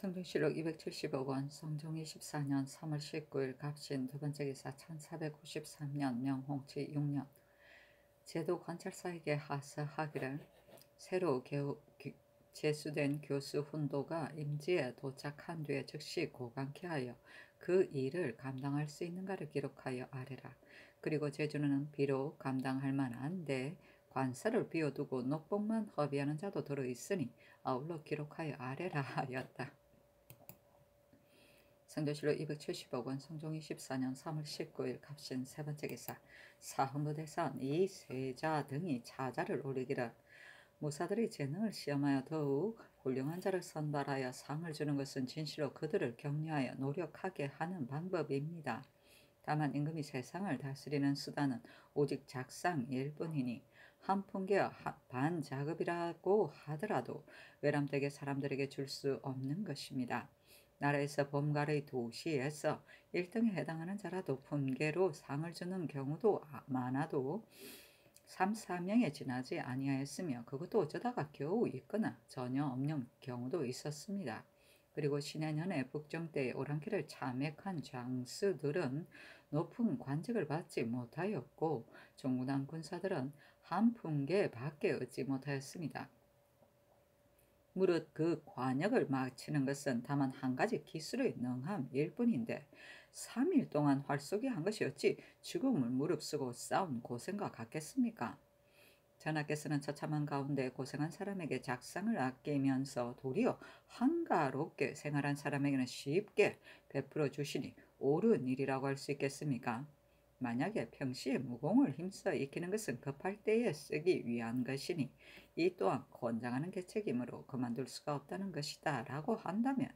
성종실록 270억 원, 성종 24년 3월 19일 갑신 두 번째 기사 1493년 명홍치 6년 제도 관찰사에게 하사하기를 새로 제수된 교수 훈도가 임지에 도착한 뒤에 즉시 고강케 하여 그 일을 감당할 수 있는가를 기록하여 아래라. 그리고 제주는 비록 감당할 만한데 관사를 비워두고 녹복만 허비하는 자도 들어있으니 아울러 기록하여 아래라 하였다. 성조실록 270억 원, 성종 24년 3월 19일 갑신 세 번째 기사 사헌부대선 이 세자 등이 차자를 올리기를 무사들의 재능을 시험하여 더욱 훌륭한 자를 선발하여 상을 주는 것은 진실로 그들을 격려하여 노력하게 하는 방법입니다. 다만 임금이 세상을 다스리는 수단은 오직 작상일 뿐이니 한 풍계와 반작업이라고 하더라도 외람되게 사람들에게 줄 수 없는 것입니다. 나라에서 범가의 도시에서 1등에 해당하는 자라도 품계로 상을 주는 경우도 많아도 3, 4명에 지나지 아니하였으며 그것도 어쩌다가 겨우 있거나 전혀 없는 경우도 있었습니다. 그리고 신해년의 북정 때에 오랑캐를 참액한 장수들은 높은 관직을 받지 못하였고 종군한 군사들은 한 품계 밖에 얻지 못하였습니다. 무릇 그 관역을 마치는 것은 다만 한 가지 기술의 능함일 뿐인데 3일 동안 활쏘기 한 것이 어찌 죽음을 무릅쓰고 싸운 고생과 같겠습니까? 전하께서는 처참한 가운데 고생한 사람에게 작상을 아끼면서 도리어 한가롭게 생활한 사람에게는 쉽게 베풀어 주시니 옳은 일이라고 할 수 있겠습니까? 만약에 평시에 무공을 힘써 익히는 것은 급할 때에 쓰기 위한 것이니 이 또한 권장하는 계책이므로 그만둘 수가 없다는 것이다 라고 한다면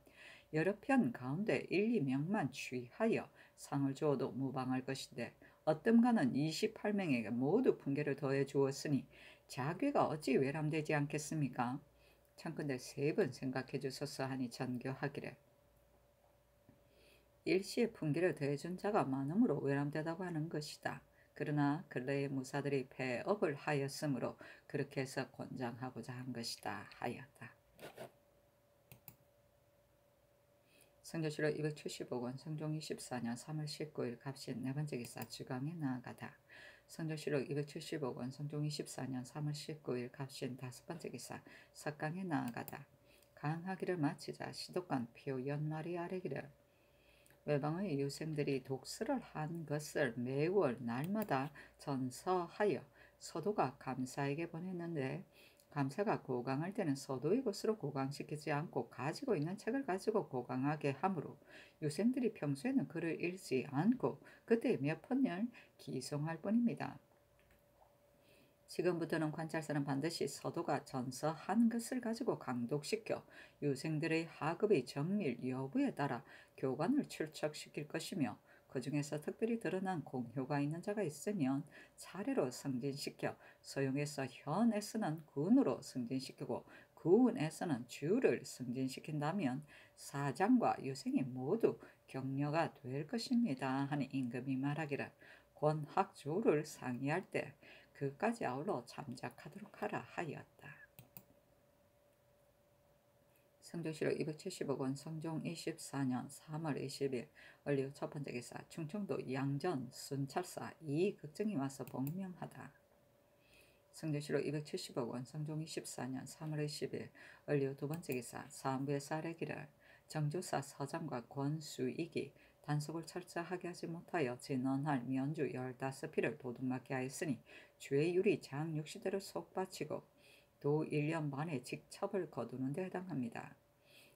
여러 편 가운데 1, 2명만 취하여 상을 주어도 무방할 것인데 어뜸가는 28명에게 모두 품계를 더해 주었으니 자괴가 어찌 외람되지 않겠습니까? 참건대 세 번 생각해 주소서 하니 전교하기를 일시에 품계를 더해준 자가 많음으로 외람되다고 하는 것이다. 그러나 근래의 무사들이 폐업을 하였으므로 그렇게 해서 권장하고자 한 것이다 하였다. 성조실록 270억 원, 성종 24년 3월 19일 갑신 네 번째 기사 주강에 나아가다. 성조실록 270억 원, 성종 24년 3월 19일 갑신 다섯 번째 기사 석강에 나아가다. 강하기를 마치자 시독관 표 연말이 아래기를 외방의 유생들이 독서를 한 것을 매월 날마다 전서하여 서도가 감사에게 보냈는데 감사가 고강할 때는 서도의 것으로 고강시키지 않고 가지고 있는 책을 가지고 고강하게 하므로 유생들이 평소에는 글을 읽지 않고 그때 몇 번을 기송할 뿐입니다. 지금부터는 관찰사는 반드시 서도가 전서한 것을 가지고 강독시켜 유생들의 하급의 정밀 여부에 따라 교관을 출척시킬 것이며 그 중에서 특별히 드러난 공효가 있는 자가 있으면 차례로 승진시켜 서용에서 현에서는 군으로 승진시키고 군에서는 주를 승진시킨다면 사장과 유생이 모두 격려가 될 것입니다 하니 임금이 말하기를 권학조를 상의할 때 그까지 아울러 참작하도록 하라 하였다. 성종실록 270억 원, 성종 24년 3월 20일 원리 첫 번째 기사 충청도 양전 순찰사 이극정이 와서 복명하다. 성종실록 270억 원, 성종 24년 3월 20일 원리 두 번째 기사 사안부의 사례기를 정조사 서장과 권수익이 단속을 철저하게 하지 못하여 진언할 면주 15필을 도둑맞게 하였으니 죄율이 장 60대를 속바치고 도 1년 반의 직첩을 거두는 데 해당합니다.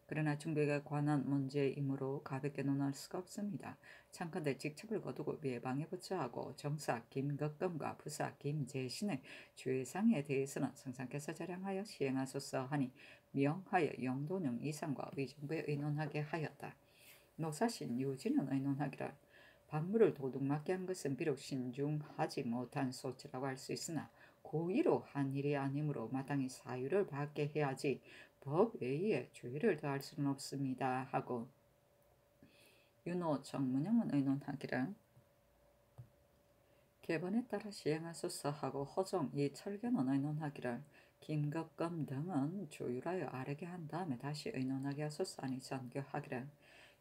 그러나 중백에 관한 문제이므로 가볍게 논할 수가 없습니다. 참건대 직첩을 거두고 외방에 부처하고 정사 김극금과 부사 김재신의 죄상에 대해서는 성상께서 자량하여 시행하소서 하니 명하여 영도령 이상과 의정부에 의논하게 하였다. 노사신 유진은 의논하기를 박물을 도둑맞게 한 것은 비록 신중하지 못한 소치라고 할 수 있으나 고의로 한 일이 아니므로 마땅히 사유를 받게 해야지 법 외에 죄를 더할 수는 없습니다 하고 윤호 정문영은 의논하기를 계본에 따라 시행하소서 하고 허종 이철견은 의논하기를 김급검 등은 조율하여 아뢰게 한 다음에 다시 의논하게 하소서 하니 전교하기를.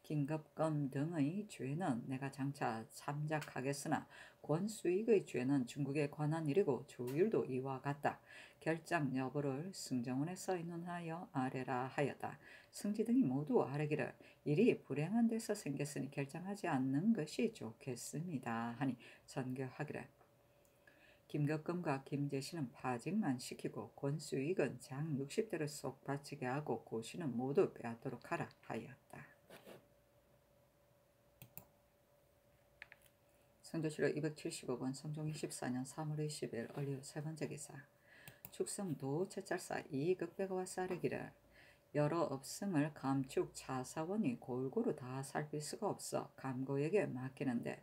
김급검 등의 죄는 내가 장차 참작하겠으나 권수익의 죄는 중국에 관한 일이고 조율도 이와 같다. 결장 여부를 승정원에서 의논하여 아뢰라 하였다. 승지 등이 모두 아뢰기를 일이 불행한 데서 생겼으니 결정하지 않는 것이 좋겠습니다 하니 전교하기를. 김덕금과 김제신은 파직만 시키고 권수익은 장 60대를 쏙 바치게 하고 고시는 모두 빼앗도록 하라 하였다. 성조실록 275번 성종 24년 3월 20일 얼리오 세 번째 기사. 축성도 채찰사 이극배가와 싸르기를 여러 업승을 감축 차사원이 골고루 다 살필 수가 없어 감고에게 맡기는데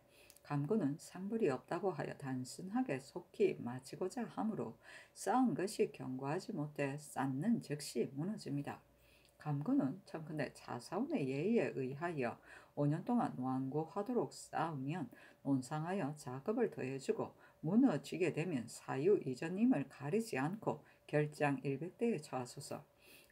감고는 상불이 없다고 하여 단순하게 속히 마치고자 하므로 쌓은 것이 견고하지 못해 쌓는 즉시 무너집니다. 감고는 청컨대 차사원의 예의에 의하여 5년 동안 완고하도록 쌓으면 논상하여 작업을 더해주고 무너지게 되면 사유 이전임을 가리지 않고 결장 100대에 처하소서.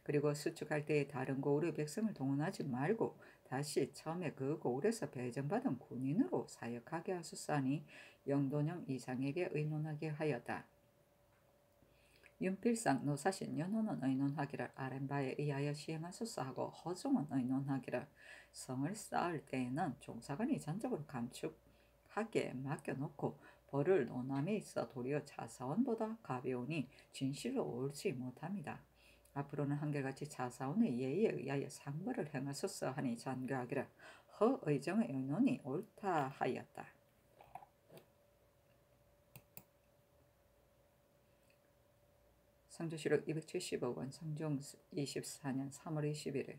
그리고 수축할 때에 다른 고을의 백성을 동원하지 말고 다시 처음에 그 고을에서 배정받은 군인으로 사역하게 하소서 하니 영돈영 이상에게 의논하게 하였다. 윤필상 노사신 연호는 의논하기를 아랫바에 의하여 시행하소서 하고 허종은 의논하기를 성을 쌓을 때에는 종사관이 전적으로 감축하게 맡겨놓고 벌을 논함에 있어 도리어 차사원보다 가벼우니 진실로 옳지 못합니다. 앞으로는 한결같이 차사원의 예의에 의하여 상벌을 행하소서 하니 전교하기를 허의정의 의논이 옳다 하였다. 성조실록 275권 성종 24년 3월 21일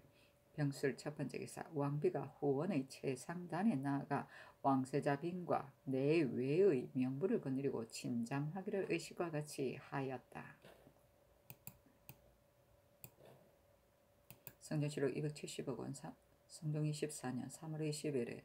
병술 첫 번째 기사. 왕비가 후원의 최상단에 나아가 왕세자 빈과 내외의 명부를 거느리고 진잠하기를 의식과 같이 하였다. 성조실록 275권 성종 24년 3월 21일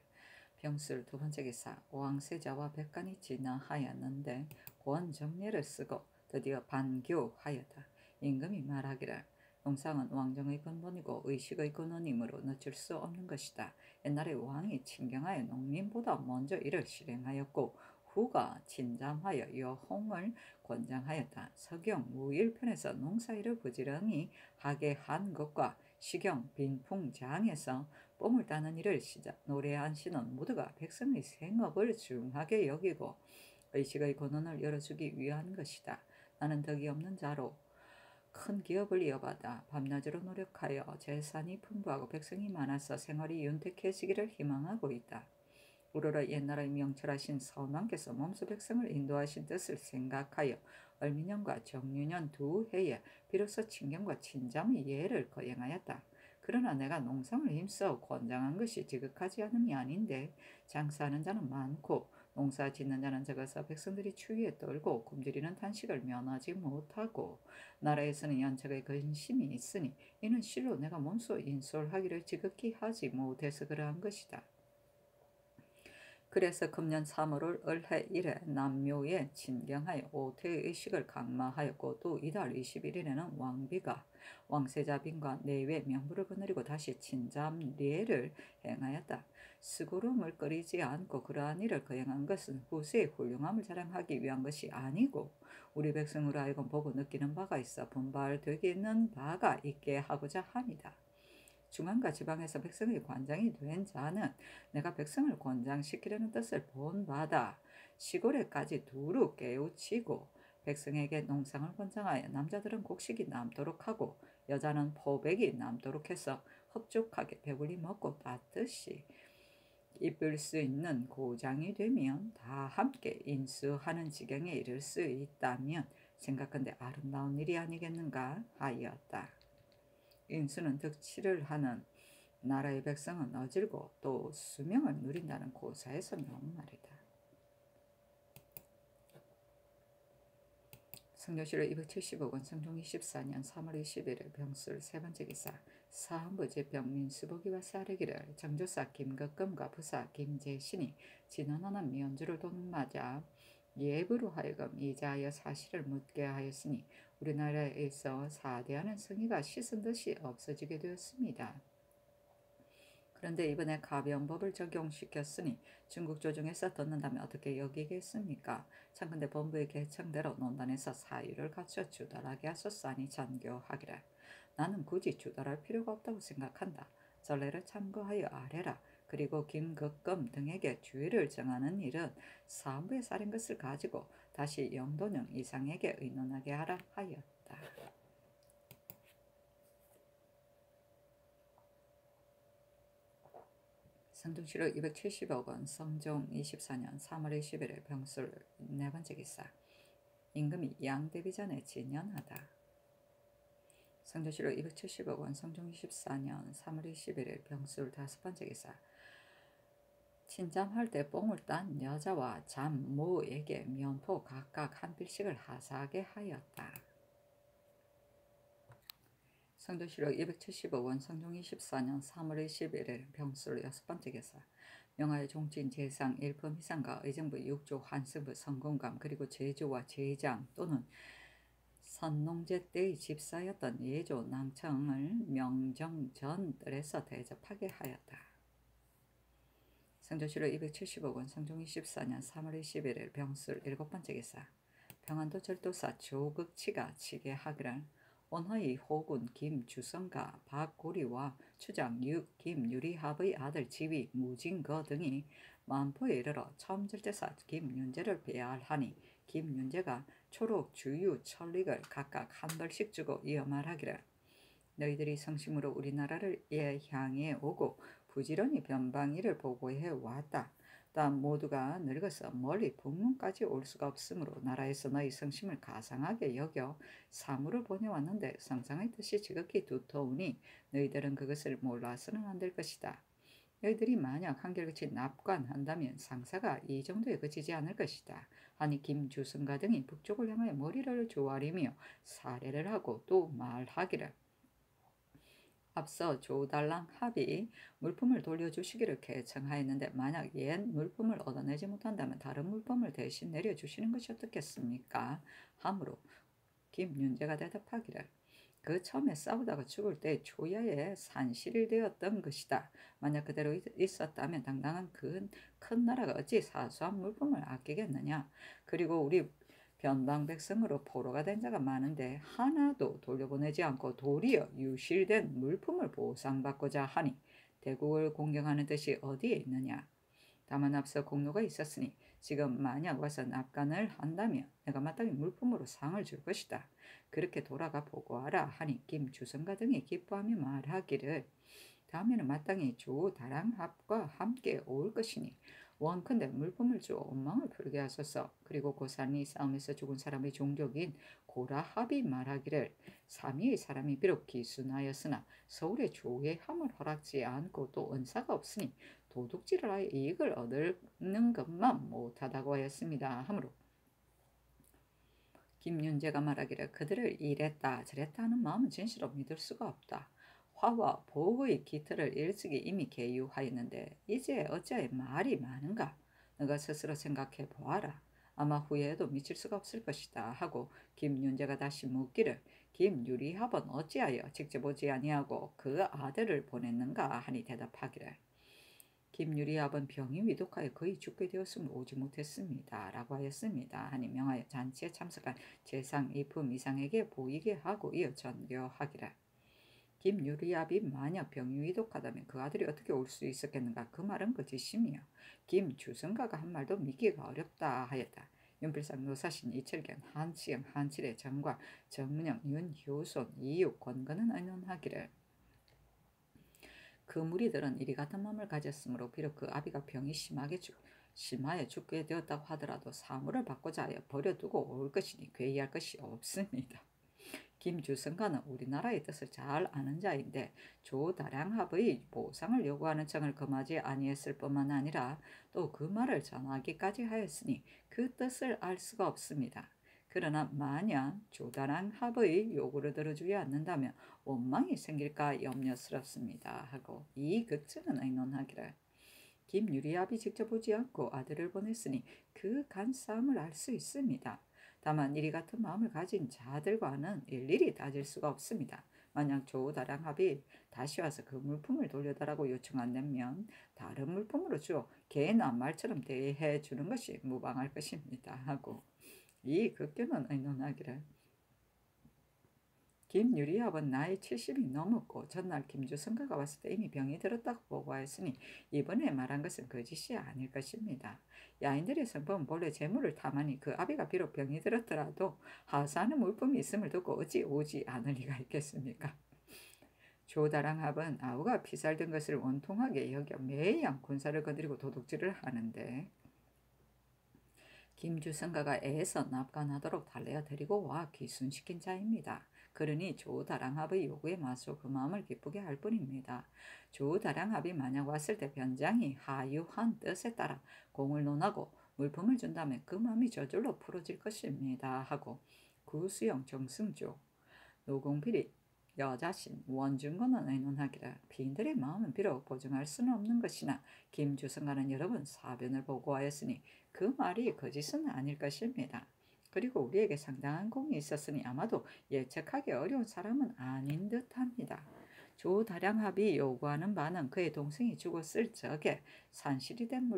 병술 두 번째 기사. 왕세자와 백간이 진화하였는데 권정례를 쓰고 드디어 반교하였다. 임금이 말하기를 농상은 왕정의 근본이고 의식의 근원이므로 늦출 수 없는 것이다. 옛날에 왕이 친경하여 농민보다 먼저 이를 실행하였고 후가 진잠하여 여홍을 권장하였다. 서경 무일편에서 농사일을 부지런히 하게 한 것과 시경 빈풍장에서 뽕을 따는 일을 노래한 시는 모두가 백성의 생업을 중하게 여기고 의식의 근원을 열어주기 위한 것이다. 나는 덕이 없는 자로 큰 기업을 이어받아 밤낮으로 노력하여 재산이 풍부하고 백성이 많아서 생활이 윤택해지기를 희망하고 있다. 우러러 옛날의 명철하신 서왕께서 몸소 백성을 인도하신 뜻을 생각하여 을미년과 정유년 두 해에 비로소 친경과 친잠의 예를 거행하였다. 그러나 내가 농상을 힘써 권장한 것이 지극하지 않음이 아닌데 장사하는 자는 많고 농사 짓는 자는 적어서 백성들이 추위에 떨고 굶주리는 탄식을 면하지 못하고 나라에서는 연척의 근심이 있으니 이는 실로 내가 몸소 인솔하기를 지극히 하지 못해서 그러한 것이다. 그래서 금년 3월을 을해 1에 남묘에 진경하여 오태의 의식을 강마하였고 또 이달 21일에는 왕비가 왕세자 빈과 내외 명부를 거느리고 다시 진잠례를 행하였다. 스구름을 끓이지 않고 그러한 일을 거행한 것은 후세의 훌륭함을 자랑하기 위한 것이 아니고 우리 백성으로 하여금 보고 느끼는 바가 있어 분발되기는 바가 있게 하고자 합니다. 중앙과 지방에서 백성의 관장이 된 자는 내가 백성을 권장시키려는 뜻을 본바다 시골에까지 두루 깨우치고 백성에게 농상을 권장하여 남자들은 곡식이 남도록 하고 여자는 포백이 남도록 해서 흡족하게 배불리 먹고 따뜻이 입을 수 있는 고장이 되면 다 함께 인수하는 지경에 이를 수 있다면 생각한데 아름다운 일이 아니겠는가 하였다. 인수는 득치를 하는 나라의 백성은 어질고 또 수명을 누린다는 고사에서 나온 말이다. 성조실록 275권 성종 24년 3월 21일 병술 세 번째 기사. 사헌부 제병 민수보기와 싸르기를 정조사 김극금과 부사 김제신이 진언하는 면주를 돈맞아 예부로 하여금 이자하여 사실을 묻게 하였으니 우리나라에 있어 사대하는 성의가 씻은 듯이 없어지게 되었습니다. 그런데 이번에 가변법을 적용시켰으니 중국 조정에서 듣는다면 어떻게 여기겠습니까? 참근대 본부의 계청대로 논단에서 사유를 갖춰 주달하게 하소서하니 전교하기를. 나는 굳이 주달할 필요가 없다고 생각한다. 전례를 참고하여 아뢰라. 그리고 김극검 등에게 주의를 정하는 일은 사무에 쌓인 것을 가지고 다시 영도령 이상에게 의논하게 하라 하였다. 성동시로 270억 원, 성종 24년 3월 21일 병술 네 번째 기사. 임금이 양대비 전에 진연하다. 성동시로 270억 원, 성종 24년 3월 21일 병술 다섯 번째 기사. 친잠할 때 뽕을 딴 여자와 잠모에게 면포 각각 한 필씩을 하사하게 하였다. 성도시록 270억 원, 성종 24년 3월 21일 병술 여섯 번째 기사. 명하의 종친 재상 일품 이상과 의정부 6조 환승부 성공감 그리고 제주와 제장 또는 선농제 때의 집사였던 예조 낭청을 명정 전 뜰에서 대접하게 하였다. 성조시로 270억 원, 성종 24년 3월 21일 병술 일곱 번째 기사. 평안도 절도사 조극치가 치게 하기를 온화의 호군 김주성과 박고리와 추장 김유리합의 아들 지위 무진거 등이 만포에 이르러 첨절제사 김윤재를 배알하니 김윤재가 초록 주유 천릭을 각각 한 벌씩 주고 이어 말하기를 너희들이 성심으로 우리나라를 향해 오고 부지런히 변방일을 보고해 왔다. 단 모두가 늙어서 멀리 북문까지 올 수가 없으므로 나라에서 너희 성심을 가상하게 여겨 사무를 보내왔는데 성상의 뜻이 지극히 두터우니 너희들은 그것을 몰라서는 안 될 것이다. 너희들이 만약 한결같이 납관한다면 상사가 이 정도에 그치지 않을 것이다. 하니 김주성가 등이 북쪽을 향하여 머리를 조아리며 사례를 하고 또 말하기를 앞서 조달랑 합이 물품을 돌려주시기를 개청하였는데 만약 옛 물품을 얻어내지 못한다면 다른 물품을 대신 내려주시는 것이 어떻겠습니까? 하므로 김윤재가 대답하기를 그 처음에 싸우다가 죽을 때 초야에 산실이 되었던 것이다. 만약 그대로 있었다면 당당한 큰 나라가 어찌 사소한 물품을 아끼겠느냐. 그리고 우리 변방 백성으로 포로가 된 자가 많은데 하나도 돌려보내지 않고 도리어 유실된 물품을 보상받고자 하니 대국을 공경하는 뜻이 어디에 있느냐. 다만 앞서 공로가 있었으니 지금 만약 와서 납관을 한다면 내가 마땅히 물품으로 상을 줄 것이다. 그렇게 돌아가 보고하라 하니 김주성가 등이 기뻐하며 말하기를 다음에는 마땅히 조다랑합과 함께 올 것이니 원컨대 물품을 주어 원망을 풀게 하소서. 그리고 고산이 싸움에서 죽은 사람의 종족인 고라합이 말하기를 삼위의 사람이 비록 기순하였으나 서울의 조회함을 허락지 않고 또 은사가 없으니 도둑질을 하여 이익을 얻는 것만 못하다고 하였습니다. 하므로 김윤재가 말하기를 그들을 이랬다 저랬다 하는 마음은 진실로 믿을 수가 없다. 화와 보의 기틀을 일찍이 이미 계유하였는데 이제 어찌하여 말이 많은가? 너가 스스로 생각해 보아라. 아마 후회해도 미칠 수가 없을 것이다 하고 김윤재가 다시 묻기를 김유리합은 어찌하여 직접 오지 아니하고 그 아들을 보냈는가 하니 대답하기를 김유리합은 병이 위독하여 거의 죽게 되었으므로 오지 못했습니다. 라고 하였습니다. 하니 명하여 잔치에 참석한 재상 이품 이상에게 보이게 하고 이어 전교하기를 김유리합이 만약 병이 위독하다면 그 아들이 어떻게 올 수 있었겠는가. 그 말은 거짓이며 김주성가가 한 말도 믿기가 어렵다 하였다. 윤필상 노사신 이철견 한치영 한칠의 정과 정문영 윤효손 이육 권건은 의논하기를 그 무리들은 이리 같은 마음을 가졌으므로 비록 그 아비가 병이 심하여 죽게 되었다고 하더라도 사무를 받고자 하여 버려두고 올 것이니 괴이할 것이 없습니다. 김주성가는 우리나라의 뜻을 잘 아는 자인데 조다량합의 보상을 요구하는 청을 금하지 아니했을 뿐만 아니라 또 그 말을 전하기까지 하였으니 그 뜻을 알 수가 없습니다. 그러나 만약 조다량합의 요구를 들어주지 않는다면 원망이 생길까 염려스럽습니다. 하고 이 극증은 의논하기를 김유리합이 직접 오지 않고 아들을 보냈으니 그 간싸움을 알 수 있습니다. 다만 이리 같은 마음을 가진 자들과는 일일이 따질 수가 없습니다. 만약 조다량합이 다시 와서 그 물품을 돌려달라고 요청한다면 다른 물품으로 주어 개나 말처럼 대해 주는 것이 무방할 것입니다. 하고 이 급견은 의논하기를 김유리합은 나이 70이 넘었고 전날 김주성가가 왔을 때 이미 병이 들었다고 보고하였으니 이번에 말한 것은 거짓이 아닐 것입니다. 야인들의 성품은 본래 재물을 탐하니 그 아비가 비록 병이 들었더라도 하사하는 물품이 있음을 두고 어찌 오지 않을 리가 있겠습니까? 조다랑합은 아우가 피살된 것을 원통하게 여겨 매양 군사를 거느리고 도둑질을 하는데 김주성가가 애에서 납관하도록 달래어 데리고 와 귀순시킨 자입니다. 그러니 조다랑합의 요구에 맞서 그 마음을 기쁘게 할 뿐입니다. 조다랑합이 만약 왔을 때 변장이 하유한 뜻에 따라 공을 논하고 물품을 준다면 그 마음이 저절로 풀어질 것입니다. 하고 구수영 정승조 노공필이 여자신 원중건은 의논하기를 피인들의 마음은 비록 보증할 수는 없는 것이나 김주성과는 여러 번 사변을 보고하였으니 그 말이 거짓은 아닐 것입니다. 그리고 우리에게 상당한 공이 있었으니 아마도 예측하기 어려운 사람은 아닌 듯합니다. 조다량합이 요구하는 바는 그의 동생이 죽었을 적에 산실이 된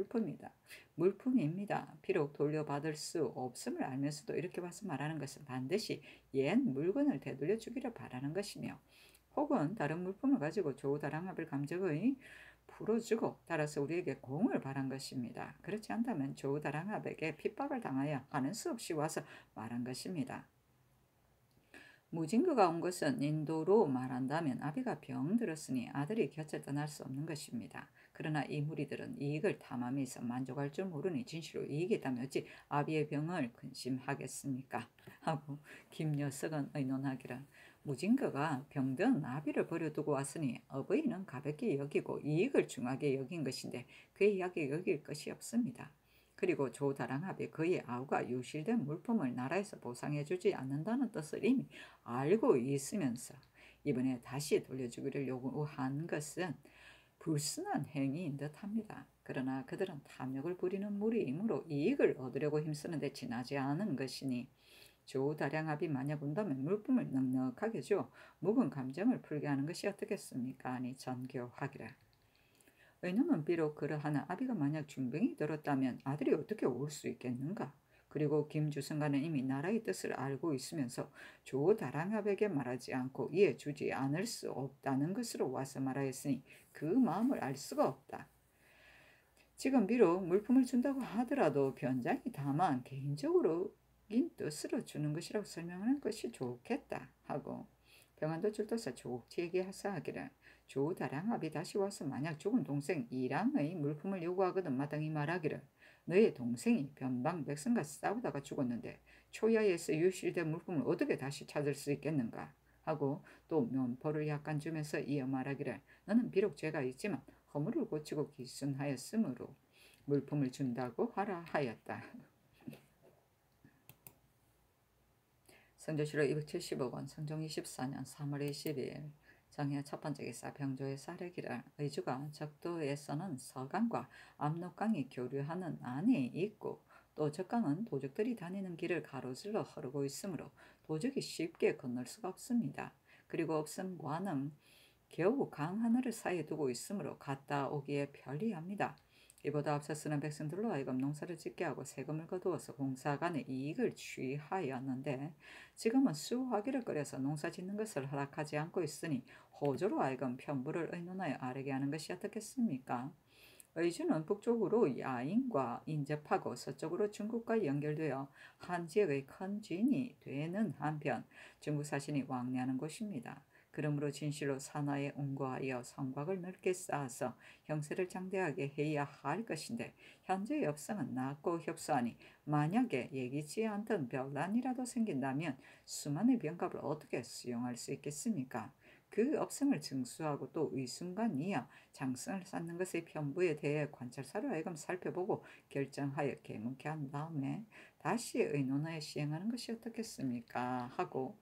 물품입니다. 비록 돌려받을 수 없음을 알면서도 이렇게 와서 말하는 것은 반드시 옛 물건을 되돌려 주기를 바라는 것이며 혹은 다른 물품을 가지고 조다량합을 감정의 풀어주고 따라서 우리에게 공을 바란 것입니다. 그렇지 않다면 조다량합에게 핍박을 당하여 하는 수 없이 와서 말한 것입니다. 무진거가 온 것은 인도로 말한다면 아비가 병들었으니 아들이 곁을 떠날 수 없는 것입니다. 그러나 이 무리들은 이익을 탐함에 있어 만족할 줄 모르니 진실로 이익이 있다면 어찌 아비의 병을 근심하겠습니까? 하고 김여석은 의논하기를 무진거가 병든 아비를 버려두고 왔으니 어버이는 가볍게 여기고 이익을 중하게 여긴 것인데 그의 이야기 여길 것이 없습니다. 그리고 조다랑합이 그의 아우가 유실된 물품을 나라에서 보상해주지 않는다는 뜻을 이미 알고 있으면서 이번에 다시 돌려주기를 요구한 것은 불순한 행위인 듯합니다. 그러나 그들은 탐욕을 부리는 무리이므로 이익을 얻으려고 힘쓰는데 지나지 않은 것이니 조다량합이 만약 온다면 물품을 넉넉하게 주어 묵은 감정을 풀게 하는 것이 어떻겠습니까? 아니 전교하기를. 의논은 비록 그러하나 아비가 만약 중병이 들었다면 아들이 어떻게 올 수 있겠는가? 그리고 김주성가는 이미 나라의 뜻을 알고 있으면서 조다랑합에게 말하지 않고 이에 주지 않을 수 없다는 것으로 와서 말하였으니 그 마음을 알 수가 없다. 지금 비록 물품을 준다고 하더라도 변장이 다만 개인적으로인 뜻으로 주는 것이라고 설명하는 것이 좋겠다 하고 병한도 줄떠서 조옥지에게 하사하기를 조다랑합이 다시 와서 만약 죽은 동생 이랑의 물품을 요구하거든 마땅히 말하기를 너의 동생이 변방 백성과 싸우다가 죽었는데 초야에서 유실된 물품을 어떻게 다시 찾을 수 있겠는가 하고 또 면포를 약간 주면서 이어 말하기를 너는 비록 죄가 있지만 허물을 고치고 기순하였으므로 물품을 준다고 하라 하였다. 성조실록 275권 성종 24년 3월 22일 정해 첫 번째 기사 병조의 사례기를 의주가 적도에서는 서강과 압록강이 교류하는 안에 있고 또 적강은 도적들이 다니는 길을 가로질러 흐르고 있으므로 도적이 쉽게 건널 수가 없습니다. 그리고 업성과는 겨우 강 하나를 사이에 두고 있으므로 갔다 오기에 편리합니다. 이보다 앞서 쓰는 백성들로 하여금 농사를 짓게 하고 세금을 거두어서 공사간의 이익을 취하였는데 지금은 수화기를 끓여서 농사 짓는 것을 허락하지 않고 있으니 호조로 하여금 편부를 의논하여 아뢰게 하는 것이 어떻겠습니까? 의주는 북쪽으로 야인과 인접하고 서쪽으로 중국과 연결되어 한 지역의 큰 진이 되는 한편 중국 사신이 왕래하는 곳입니다. 그러므로 진실로 산하에 온거하여 성곽을 넓게 쌓아서 형세를 장대하게 해야 할 것인데 현재의 업성은 낮고 협소하니 만약에 예기치 않던 변란이라도 생긴다면 수많은 병갑을 어떻게 수용할 수 있겠습니까? 그 업성을 증수하고 또 의순간이어 장성을 쌓는 것의 편부에 대해 관찰사로 하여금 살펴보고 결정하여 개문케 한 다음에 다시 의논하여 시행하는 것이 어떻겠습니까? 하고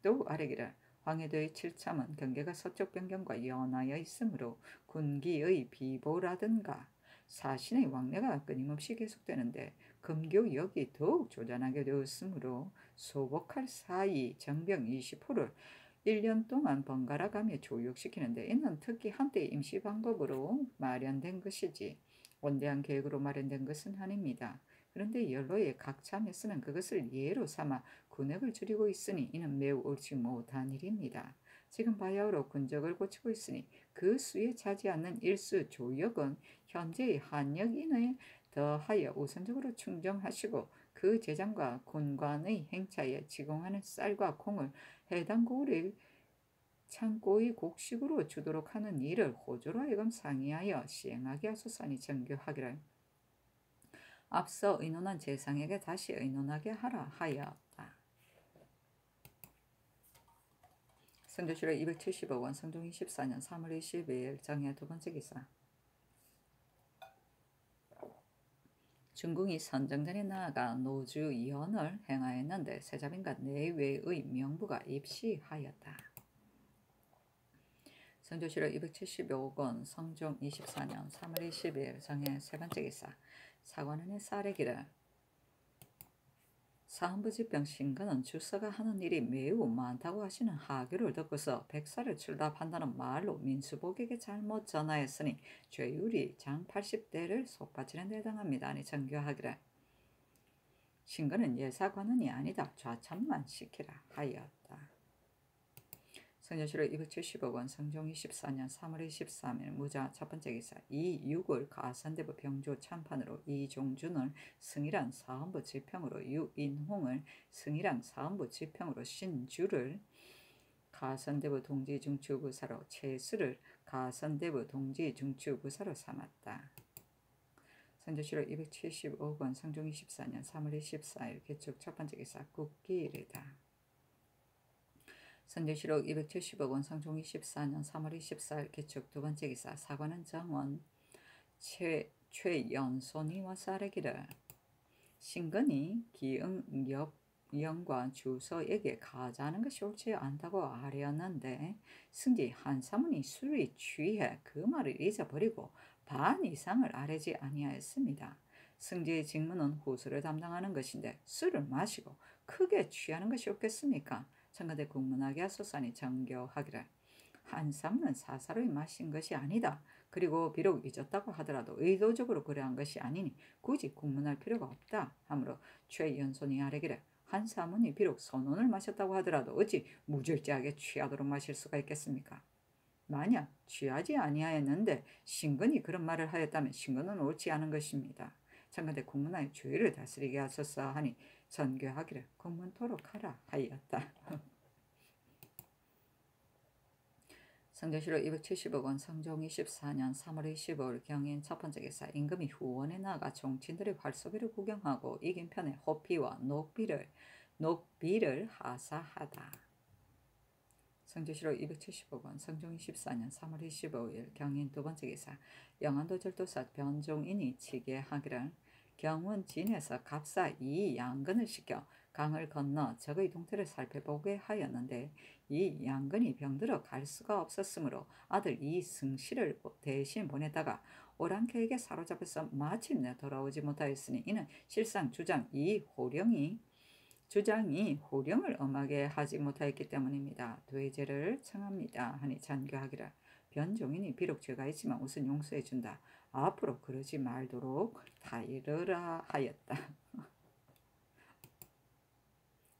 또 아뢰기를 황해도의 칠참은 경계가 서쪽 변경과 연하여 있으므로 군기의 비보라든가 사신의 왕래가 끊임없이 계속되는데 금교역이 더욱 조전하게 되었으므로 소복할 사이 정병 20호를 1년 동안 번갈아 가며 조육시키는데 이는 특히 한때 임시 방법으로 마련된 것이지 원대한 계획으로 마련된 것은 아닙니다. 그런데 연로의 각 참에서는 그것을 예로 삼아 군액을 줄이고 있으니 이는 매우 옳지 못한 일입니다. 지금 바야흐로 군적을 고치고 있으니 그 수에 차지 않는 일수 조역은 현재의 한역인에 더하여 우선적으로 충정하시고 그 재장과 군관의 행차에 지공하는 쌀과 콩을 해당 고을의 창고의 곡식으로 주도록 하는 일을 호조로 하여금 상의하여 시행하게 하소서니 정교하기를 앞서 의논한 재상에게 다시 의논하게 하라 하였다. 성조실록 270억 성종 24년 3월 22일 정해 두 번째 기사. 중궁이 선정전에 나아가 노주연을 행하였는데 세자빈과 내외의 명부가 입시하였다. 성조실록 275권 성종 24년 3월 20일 정해 세 번째 기사. 사관원의 사례기를 사헌부지병 신근은 주서가 하는 일이 매우 많다고 하시는 하교를 듣고서 백사를 출답한다는 말로 민수복에게 잘못 전하였으니 죄율이 장 80대를 속바치는 데 해당합니다. 아니 정교하기를 신근은 예사관원이 아니다. 좌참만 시키라 하였다. 성조실록 275권 성종 24년 3월 23일 무자 첫 번째 기사. 이육을 가산대부 병조 참판으로 이종준을 승일한 사헌부 지평으로 유인홍을 승일한 사헌부 지평으로 신주를 가산대부 동지중추부사로 최수를 가산대부 동지중추부사로 삼았다. 성조실록 275권 성종 24년 3월 24일 개축 첫 번째 기사. 국기이르다. 성조실록 270억 성종 24년 3월 24일 개축 두 번째 기사. 사관은 정원 최연손이와 사례기를 신근이 기응엽영과 주서에게 가자하는 것이 옳지 않다고 하려는데 승지 한사문이 술이 취해 그 말을 잊어버리고 반 이상을 아뢰지 아니하였습니다. 승지의 직무는 후술을 담당하는 것인데 술을 마시고 크게 취하는 것이 없겠습니까? 청가대 국문하게 하소서니 정교하기를 한사문은 사사로이 마신 것이 아니다. 그리고 비록 잊었다고 하더라도 의도적으로 그러한 것이 아니니 굳이 국문할 필요가 없다 하므로 최연손이 아뢰기를 한사문이 비록 선원을 마셨다고 하더라도 어찌 무절제하게 취하도록 마실 수가 있겠습니까? 만약 취하지 아니하였는데 신근이 그런 말을 하였다면 신근은 옳지 않은 것입니다. 청가대 국문하의 주의를 다스리게 하소서 하니 전교하기를 국문토록 하라 하였다. 성조실록 270억 성종 24년 3월 25일 경인 첫 번째 기사. 임금이 후원에 나가 종친들의 활쏘기를 구경하고 이긴 편에 호피와 녹비를 하사하다. 성조실록 270억 성종 24년 3월 25일 경인 두 번째 기사. 영안도 절도사 변종인이 치게하기를 경운진에서 갑사 이양근을 시켜 강을 건너 적의 동태를 살펴보게 하였는데 이 양근이 병들어 갈 수가 없었으므로 아들 이승실을 대신 보냈다가 오랑캐에게 사로잡혀서 마침내 돌아오지 못하였으니 이는 실상 주장이 호령을 엄하게 하지 못하였기 때문입니다. 되제를 청합니다. 하니 잔교하기를 변종인이 비록 죄가 있지만 우선 용서해 준다. 앞으로 그러지 말도록 다이르라 하였다.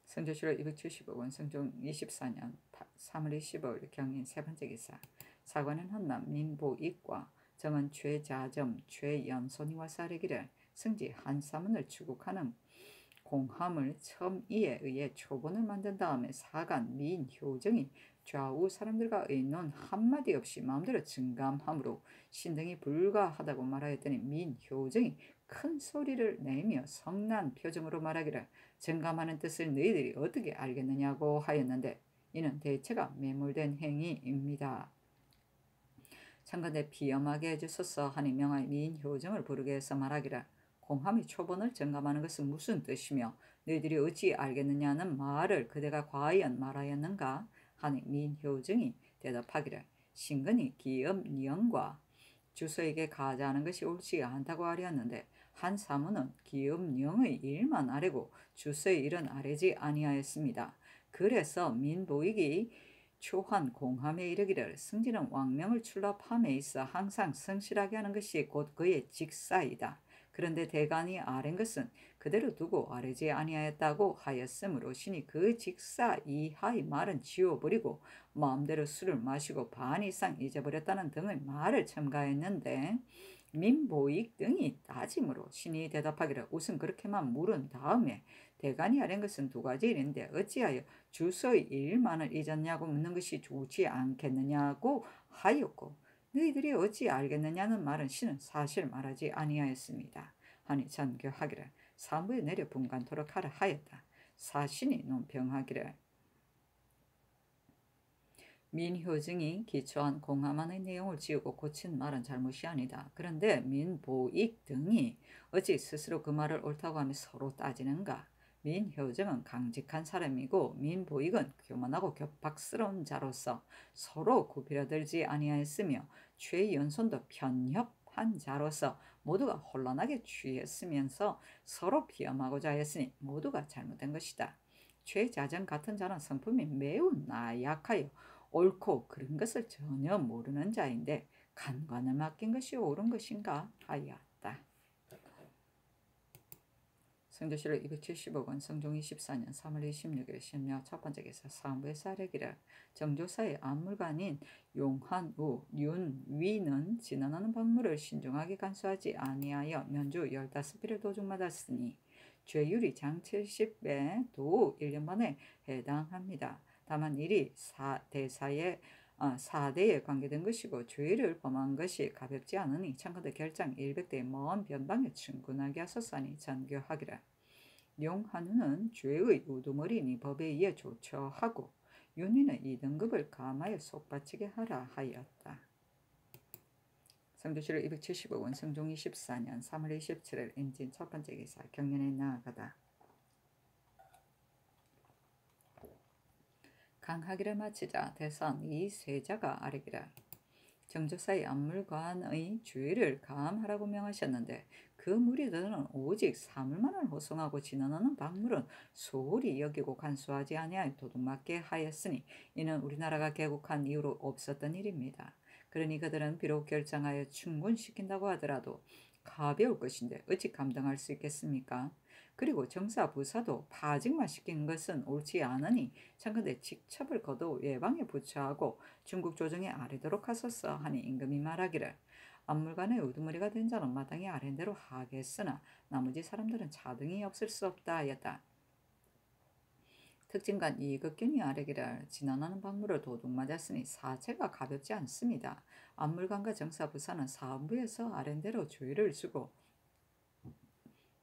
성조실록 275권 성종 24년 3월 25일 경인 세 번째 기사. 사관은 헌남 민보익과 정은 최자점 최연손이와 사례기를 승지 한사문을 추국하는 공함을 첨의에 의해 초본을 만든 다음에 사간 민효정이 좌우 사람들과 의논 한마디 없이 마음대로 증감함으로 신등이 불가하다고 말하였더니 민효정이 큰 소리를 내며 성난 표정으로 말하기를 증감하는 뜻을 너희들이 어떻게 알겠느냐고 하였는데 이는 대체가 매몰된 행위입니다. 참관대 비엄하게 해주소서 하니 명하여 민효정을 부르게 해서 말하기를 공함이 초본을 점검하는 것은 무슨 뜻이며 너희들이 어찌 알겠느냐는 말을 그대가 과연 말하였는가 하니 민효정이 대답하기를 신근이 기업령과 주서에게 가자하는 것이 옳지 않다고 아뢰었는데 한 사무는 기업령의 일만 아뢰고 주서의 일은 아뢰지 아니하였습니다. 그래서 민보익이 초한 공함에 이르기를 승진은 왕명을 출납함에 있어 항상 성실하게 하는 것이 곧 그의 직사이다. 그런데 대간이 아랜 것은 그대로 두고 아뢰지 아니하였다고 하였으므로 신이 그 직사 이하의 말은 지워버리고 마음대로 술을 마시고 반 이상 잊어버렸다는 등의 말을 첨가했는데 민보익 등이 따짐으로 신이 대답하기를 우선 그렇게만 물은 다음에 대간이 아랜 것은 두 가지 일인데 어찌하여 주서의 일만을 잊었냐고 묻는 것이 좋지 않겠느냐고 하였고 너희들이 어찌 알겠느냐는 말은 신은 사실 말하지 아니하였습니다. 하니 전교하기를 사무에 내려 분간토록 하라 하였다. 사신이 논평하기를 민효증이 기초한 공함안의 내용을 지우고 고친 말은 잘못이 아니다. 그런데 민보익 등이 어찌 스스로 그 말을 옳다고 하며 서로 따지는가? 민효증은 강직한 사람이고 민보익은 교만하고 격박스러운 자로서 서로 구비려들지 아니하였으며 최연손도 편협한 자로서 모두가 혼란하게 취했으면서 서로 비험하고자 했으니 모두가 잘못된 것이다. 최자정 같은 자는 성품이 매우 나약하여 옳고 그른 것을 전혀 모르는 자인데 간관을 맡긴 것이 옳은 것인가 하였다. 성조실록 275권 성종 24년 3월 26일 신묘 첫 번째 기사 사무에서 아뢰기를 정조사의 안물관인 용한우, 윤위는 지나가는 박물을 신중하게 간수하지 아니하여 면주 15필을 도중받았으니 죄율이 장 70배 도 1년 만에 해당합니다. 다만 일이 사대에 관계된 것이고 죄를 범한 것이 가볍지 않으니 참고대 결장 100대의 먼 변방에 충분하게 하소서니 전교하기를 용한우는 죄의 우두머리니 법에 의해 조처하고 윤희는 2등급을 감하여 속바치게 하라 하였다. 성조실록 275권 성종 24년 3월 27일 임진 첫 번째 기사 경연에 나아가다. 강하기를 마치자 대선 이 세자가 아뢰기를 정조사의 안물관의 주의를 감하라고 명하셨는데 그 무리들은 오직 사물만을 호송하고 지나가는 박물은 소홀히 여기고 간수하지 아니하여 도둑맞게 하였으니 이는 우리나라가 개국한 이후로 없었던 일입니다. 그러니 그들은 비록 결정하여 충군시킨다고 하더라도 가벼울 것인데 어찌 감당할 수 있겠습니까? 그리고 정사 부사도 파직만 시킨 것은 옳지 않으니 청근대 직첩을 거둬 외방에 부처하고 중국 조정에 아뢰도록 하소서 하니 임금이 말하기를 안물관의 우두머리가 된 자는 마땅히 아랜 대로 하겠으나 나머지 사람들은 차등이 없을 수 없다 하였다. 특징관 이극균이 아뢰기를 지나가는 박물을 도둑맞았으니 사체가 가볍지 않습니다. 안물관과 정사부사는 사헌부에서 아랜 대로 주의를 주고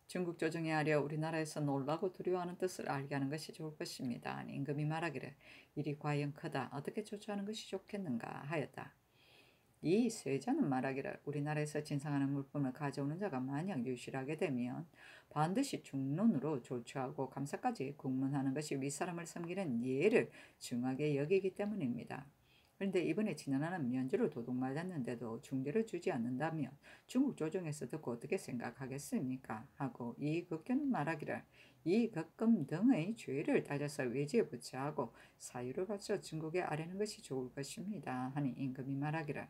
중국 조정에 아뢰어 우리나라에서 놀라고 두려워하는 뜻을 알게 하는 것이 좋을 것입니다. 임금이 말하기를 일이 과연 크다. 어떻게 조처하는 것이 좋겠는가 하였다. 이 세자는 말하기를 우리나라에서 진상하는 물품을 가져오는 자가 만약 유실하게 되면 반드시 중론으로 조처하고 감사까지 국문하는 것이 윗사람을 섬기는 예를 중하게 여기기 때문입니다. 그런데 이번에 지나가는 면주를 도둑맞았는데도 중재를 주지 않는다면 중국 조정에서 듣고 어떻게 생각하겠습니까? 하고 이극견은 말하기를 이극금 등의 죄를 따져서 외지에 부처하고 사유를 갖춰 중국에 아뢰는 것이 좋을 것입니다. 하니 임금이 말하기를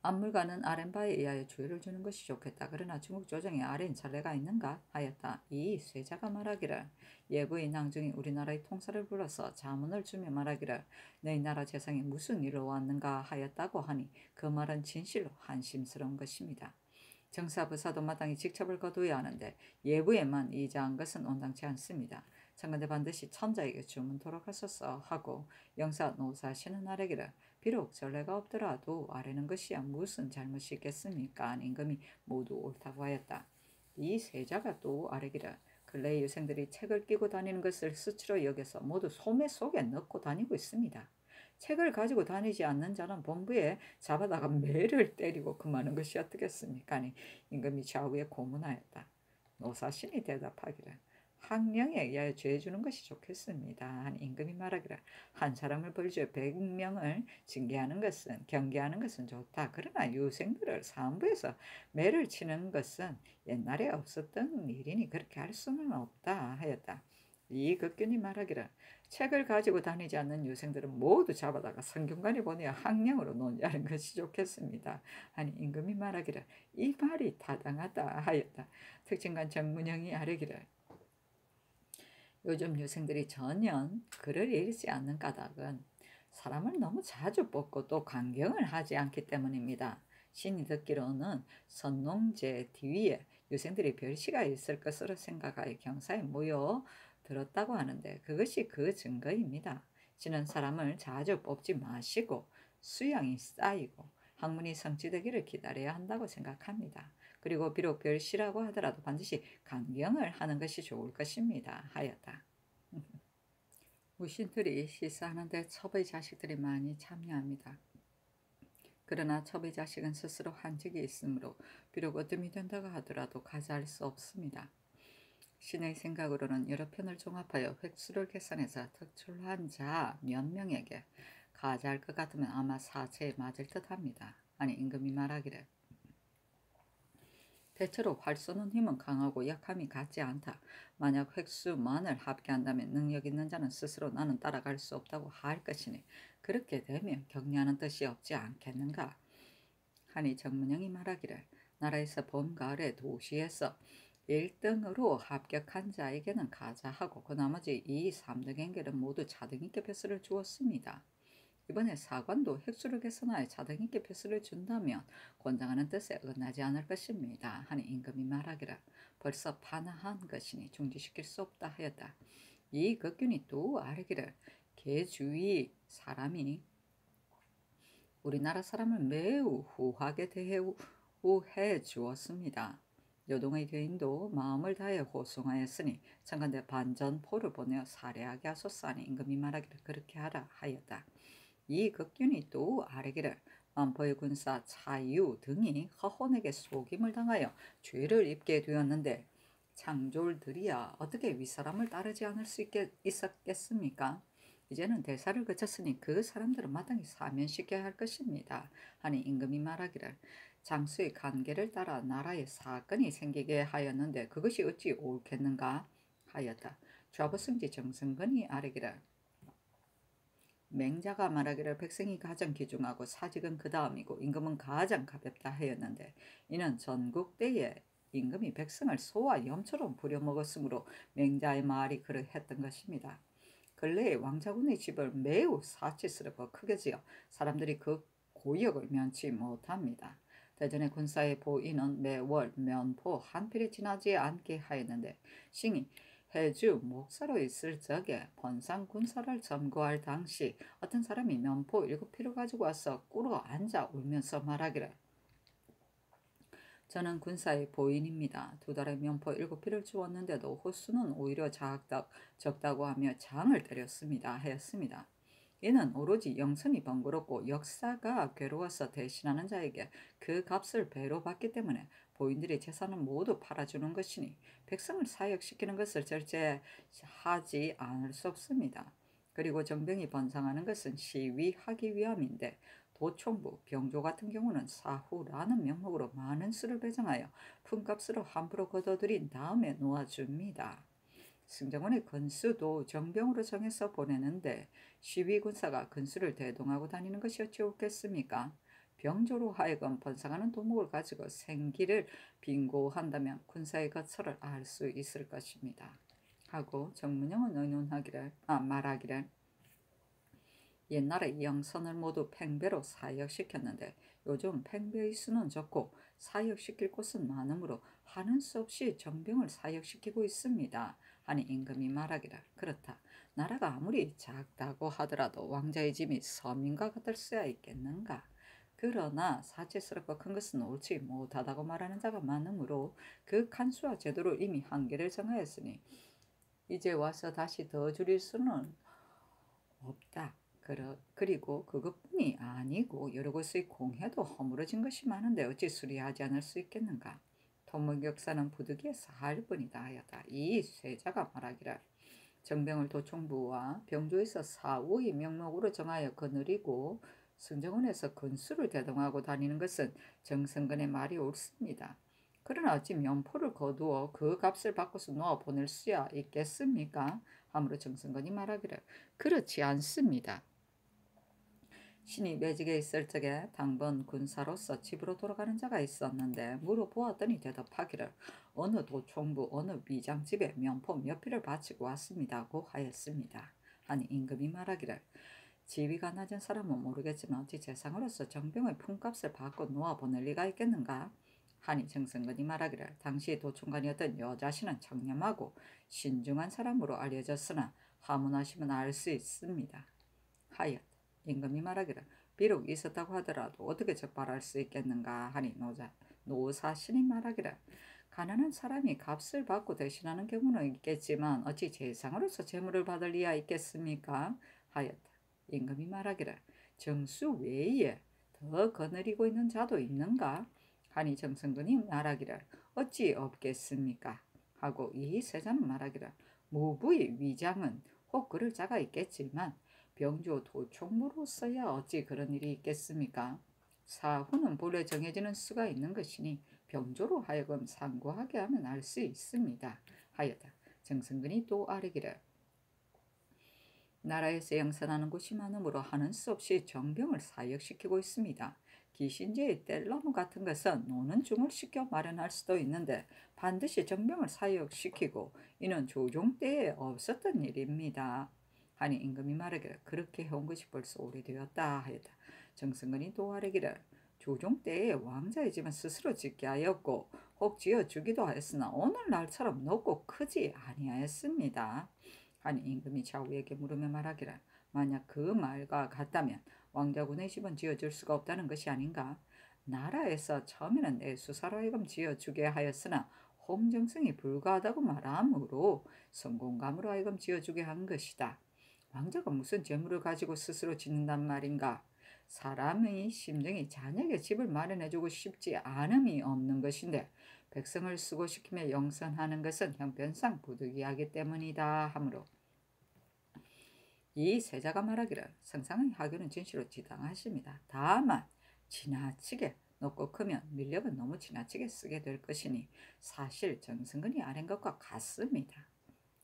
안물관은 아랜 바에 의하여 주의를 주는 것이 좋겠다. 그러나 중국 조정에 아랜 전례가 있는가? 하였다. 이 쇠자가 말하기를 예부의 낭중이 우리나라의 통사를 불러서 자문을 주며 말하기를 너희 나라 재상이 무슨 일로 왔는가 하였다고 하니 그 말은 진실로 한심스러운 것입니다. 정사부사도 마땅히 직첩을 거두어야 하는데 예부에만 이자한 것은 온당치 않습니다. 청근대 반드시 천자에게 주문토록 하소서 하고 영사 노사시는 아뢰기를 비록 전례가 없더라도 아뢰는 것이야 무슨 잘못이 있겠습니까? 임금이 모두 옳다고 하였다. 이 세자가 또 아뢰기를 근래 유생들이 책을 끼고 다니는 것을 수치로 여겨서 모두 소매 속에 넣고 다니고 있습니다. 책을 가지고 다니지 않는 자는 본부에 잡아다가 매를 때리고 금하는 것이 어떻겠습니까? 아니 임금이 좌우에 고문하였다. 노사신이 대답하기를 학령에 의하여 죄 주는 것이 좋겠습니다. 하니 임금이 말하기를 한 사람을 벌주에 100명을 징계하는 것은 경계하는 것은 좋다. 그러나 유생들을 사헌부에서 매를 치는 것은 옛날에 없었던 일이니 그렇게 할 수는 없다 하였다. 이 극균이 말하기를 책을 가지고 다니지 않는 유생들은 모두 잡아다가 성균관에 보내어 학령으로 논의하는 것이 좋겠습니다. 아니 임금이 말하기를 이 말이 타당하다 하였다. 특징관 정문영이 아뢰기를 요즘 유생들이 전혀 글을 읽지 않는 까닭은 사람을 너무 자주 뽑고 또 강경을 하지 않기 때문입니다. 신이 듣기로는 선농제 뒤에 유생들이 별시가 있을 것으로 생각하여 경사에 모여 들었다고 하는데 그것이 그 증거입니다. 신은 사람을 자주 뽑지 마시고 수양이 쌓이고 학문이 성취되기를 기다려야 한다고 생각합니다. 그리고 비록 별시라고 하더라도 반드시 강경을 하는 것이 좋을 것입니다. 하였다. 무신들이 시사하는데 첩의 자식들이 많이 참여합니다. 그러나 첩의 자식은 스스로 한직이 있으므로 비록 어둠이 된다고 하더라도 가자할 수 없습니다. 신의 생각으로는 여러 편을 종합하여 획수를 계산해서 특출한 자 몇 명에게 가자할 것 같으면 아마 사체에 맞을 듯합니다. 아니 임금이 말하기를 대체로 활 쏘는 힘은 강하고 약함이 같지 않다. 만약 획수만을 합계한다면 능력 있는 자는 스스로 나는 따라갈 수 없다고 할 것이니 그렇게 되면 격려하는 뜻이 없지 않겠는가? 하니 정문영이 말하기를 나라에서 봄, 가을에 도시에서 1등으로 합격한 자에게는 가자하고 그 나머지 2, 3등에게는 모두 차등있게 표수를 주었습니다. 이번에 사관도 획수를 개선하여 차등있게 표수를 준다면 권장하는 뜻에 어긋나지 않을 것입니다. 하니 임금이 말하기를 벌써 판하한 것이니 중지시킬 수 없다 하였다. 이 극균이 또 아뢰기를 개주의 사람이 우리나라 사람을 매우 후하게 대우해 주었습니다. 여동의 교인도 마음을 다해 호송하였으니 청간대 반전포를 보내어 살해하게 하소서. 하니 임금이 말하기를 그렇게 하라 하였다. 이 극균이 또 아뢰기를 만포의 군사 차유 등이 허혼에게 속임을 당하여 죄를 입게 되었는데 창졸들이야 어떻게 윗사람을 따르지 않을 수 있었겠습니까? 이제는 대사를 거쳤으니 그 사람들은 마땅히 사면시켜야 할 것입니다. 하니 임금이 말하기를 장수의 관계를 따라 나라에 사건이 생기게 하였는데 그것이 어찌 옳겠는가 하였다. 좌보승지 정승건이 아뢰기를 맹자가 말하기를 백성이 가장 귀중하고 사직은 그 다음이고 임금은 가장 가볍다 하였는데 이는 전국대에 임금이 백성을 소와 염처럼 부려먹었으므로 맹자의 말이 그러했던 것입니다. 근래에 왕자군의 집을 매우 사치스럽고 크게 지어 사람들이 그 고역을 면치 못합니다. 대전의 군사의 보인은 매월 면포 한 필이 지나지 않게 하였는데 신이 해주 목사로 있을 적에 번상 군사를 점거할 당시 어떤 사람이 면포 7필을 가지고 와서 꿇어 앉아 울면서 말하기를 저는 군사의 보인입니다. 2달에 면포 7필을 주었는데도 호수는 오히려 적다고 하며 장을 때렸습니다. 하였습니다. 이는 오로지 영선이 번거롭고 역사가 괴로워서 대신하는 자에게 그 값을 배로 받기 때문에 보인들의 재산을 모두 팔아주는 것이니 백성을 사역시키는 것을 절제하지 않을 수 없습니다. 그리고 정병이 번성하는 것은 시위하기 위함인데 도총부, 병조 같은 경우는 사후라는 명목으로 많은 수를 배정하여 품값으로 함부로 걷어들인 다음에 놓아줍니다. 승정원의 건수도 정병으로 정해서 보내는데 시위군사가 건수를 대동하고 다니는 것이 어찌 옳겠습니까? 병조로 하여금 번성하는 도목을 가지고 생기를 빙고한다면 군사의 거처를 알 수 있을 것입니다. 하고 정문영은 말하기를 옛날에 영선을 모두 팽배로 사역시켰는데 요즘 팽배의 수는 적고 사역시킬 곳은 많으므로 하는 수 없이 정병을 사역시키고 있습니다. 하니 임금이 말하기를 그렇다. 나라가 아무리 작다고 하더라도 왕자의 짐이 서민과 같을 수야 있겠는가. 그러나 사치스럽고 큰 것은 옳지 못하다고 말하는 자가 많으므로 그 간수와 제도로 이미 한계를 정하였으니 이제 와서 다시 더 줄일 수는 없다. 그리고 그것뿐이 아니고 여러 곳의 공회도 허물어진 것이 많은데 어찌 수리하지 않을 수 있겠는가. 토목역사는 부득이해서 할 뿐이다 하였다. 이 쇠자가 말하기를 정병을 도총부와 병조에서 사우의 명목으로 정하여 거느리고 승정원에서 건수를 대동하고 다니는 것은 정승근의 말이 옳습니다. 그러나 어찌 면포를 거두어 그 값을 바꿔서 놓아 보낼 수야 있겠습니까? 하므로 정승근이 말하기를 그렇지 않습니다. 신이 매직에 있을 적에 당번 군사로서 집으로 돌아가는 자가 있었는데 물어보았더니 대답하기를 어느 도총부 어느 위장집에 면포 몇 필을 바치고 왔습니다고 하였습니다. 하니 임금이 말하기를 지위가 낮은 사람은 모르겠지만 어찌 재상으로서 정병의 품값을 받고 놓아 보낼 리가 있겠는가? 하니 정승근이 말하기를 당시 도총관이었던 여자신은 청렴하고 신중한 사람으로 알려졌으나 하문하시면 알 수 있습니다. 하였다. 임금이 말하기를 비록 있었다고 하더라도 어떻게 적발할 수 있겠는가 하니 노사신이 말하기를 가난한 사람이 값을 받고 대신하는 경우는 있겠지만 어찌 재상으로서 재물을 받을 리야 있겠습니까? 하였다. 임금이 말하기를 정수 외에 더 거느리고 있는 자도 있는가? 하니 정승근이 말하기를 어찌 없겠습니까? 하고 이 세자는 말하기를 무부의 위장은 혹 그럴 자가 있겠지만 병조 도총무로서야 어찌 그런 일이 있겠습니까? 사후는 본래 정해지는 수가 있는 것이니 병조로 하여금 상고하게 하면 알 수 있습니다. 하였다. 정승근이 또 아뢰기를 나라에서 영선하는 곳이 많으므로 하는 수 없이 정병을 사역시키고 있습니다. 기신제의 뗄나무 같은 것은 노는 중을 시켜 마련할 수도 있는데 반드시 정병을 사역시키고 이는 조종 때에 없었던 일입니다. 하니 임금이 말하기를 그렇게 해온 것이 벌써 오래되었다 하였다. 정승근이 또 아뢰기를 조종 때에 왕자의 집은 스스로 짓게 하였고 혹 지어주기도 하였으나 오늘날처럼 높고 크지 아니하였습니다. 하니 임금이 좌우에게 물으며 말하기를 만약 그 말과 같다면 왕자군의 집은 지어줄 수가 없다는 것이 아닌가? 나라에서 처음에는 내 수사로 하여금 지어주게 하였으나 홍정성이 불가하다고 말하므로 성공감으로 하여금 지어주게 한 것이다. 왕자가 무슨 재물을 가지고 스스로 짓는단 말인가? 사람의 심정이 자녀에게 집을 마련해주고 싶지 않음이 없는 것인데 백성을 수고시키며 영선하는 것은 형편상 부득이하기 때문이다 하므로 이 세자가 말하기를 성상의 하교는 진실로 지당하십니다. 다만 지나치게 높고 크면 밀력은 너무 지나치게 쓰게 될 것이니 사실 정승근이 아는 것과 같습니다.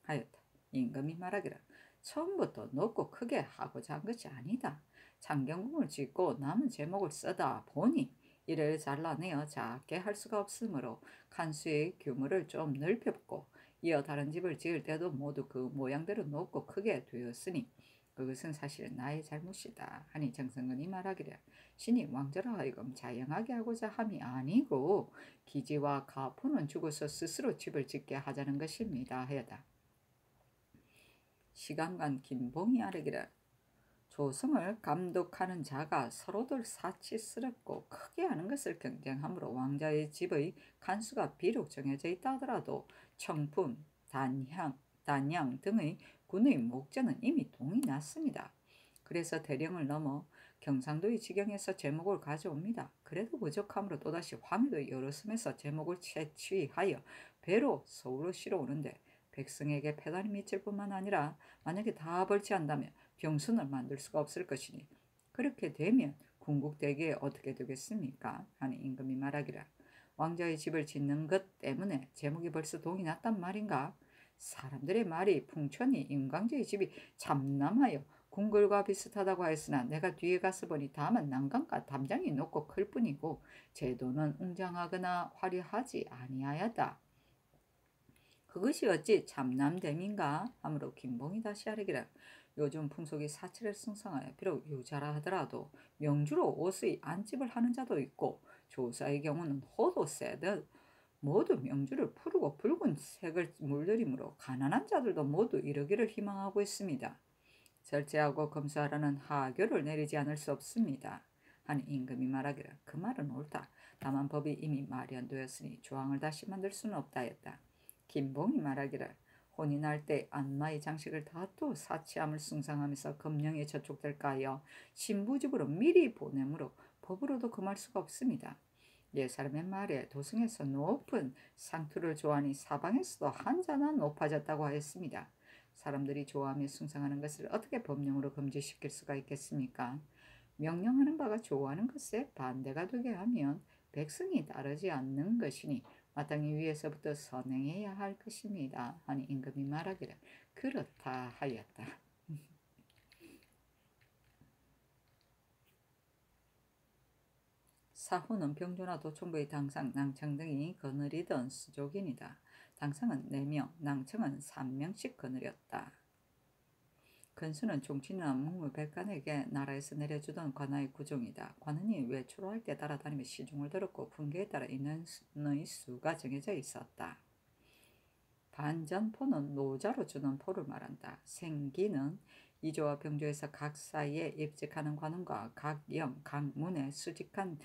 하였다. 임금이 말하기를 처음부터 높고 크게 하고자 한 것이 아니다. 창경궁을 짓고 남은 제목을 쓰다 보니 이를 잘라내어 작게 할 수가 없으므로 칸수의 규모를 좀 넓혔고 이어 다른 집을 지을 때도 모두 그 모양대로 높고 크게 되었으니 그것은 사실 나의 잘못이다. 하니 정승근이 말하기를 신이 왕자로 하여금 자영하게 하고자 함이 아니고 기지와 가포는 죽어서 스스로 집을 짓게 하자는 것입니다. 하였다. 시간관 김봉이 아뢰기를 조성을 감독하는 자가 서로들 사치스럽고 크게 하는 것을 경쟁하므로 왕자의 집의 칸수가 비록 정해져 있다 하더라도 청품, 단양 등의 군의 목전은 이미 동이 났습니다. 그래서 대령을 넘어 경상도의 지경에서 제목을 가져옵니다. 그래도 부족함으로 또다시 황해도 여러 섬에서 제목을 채취하여 배로 서울로 실어오는데 백성에게 폐단이 미칠 뿐만 아니라 만약에 다 벌치한다면 병순을 만들 수가 없을 것이니 그렇게 되면 궁극대기에 어떻게 되겠습니까? 하니 임금이 말하기를 왕자의 집을 짓는 것 때문에 제목이 벌써 동이 났단 말인가? 사람들의 말이 풍천이 임광재의 집이 참남하여 궁궐과 비슷하다고 하였으나 내가 뒤에 가서 보니 다만 난간과 담장이 높고 클 뿐이고 제도는 웅장하거나 화려하지 아니하였다. 그것이 어찌 참남됨인가? 하므로 김봉이 다시 아뢰기를 요즘 풍속이 사치를 승성하여 비록 유자라 하더라도 명주로 옷의 안집을 하는 자도 있고 조사의 경우는 호도 세듯 모두 명주를 푸르고 붉은 색을 물들이므로 가난한 자들도 모두 이러기를 희망하고 있습니다. 절제하고 검소하라는 하교를 내리지 않을 수 없습니다. 하니 임금이 말하기를 그 말은 옳다. 다만 법이 이미 마련되었으니 조항을 다시 만들 수는 없다 했다. 김봉이 말하기를 혼이 날 때 안마의 장식을 다투어 사치함을 숭상하면서 금령에 저촉될까 하여 신부집으로 미리 보내므로 법으로도 금할 수가 없습니다. 옛사람의 말에 도성에서 높은 상투를 좋아하니 사방에서도 한자나 높아졌다고 하였습니다. 사람들이 좋아하며 숭상하는 것을 어떻게 법령으로 금지시킬 수가 있겠습니까? 명령하는 바가 좋아하는 것에 반대가 되게 하면 백성이 따르지 않는 것이니 마땅히 위에서부터 선행해야 할 것입니다. 하니 임금이 말하기를 그렇다 하였다. 사후는 병조나 도총부의 당상, 낭청 등이 거느리던 수족인이다. 당상은 4명, 낭청은 3명씩 거느렸다. 근수는 종친이나 문무백관에게 나라에서 내려주던 관아의 구종이다. 관은이 외출을 할 때 따라다니며 시중을 들었고 분계에 따라 인원의 수가 정해져 있었다. 반전포는 노자로 주는 포를 말한다. 생기는 이조와 병조에서 각 사이에 입직하는 관원과 각 영, 각 문에 수직한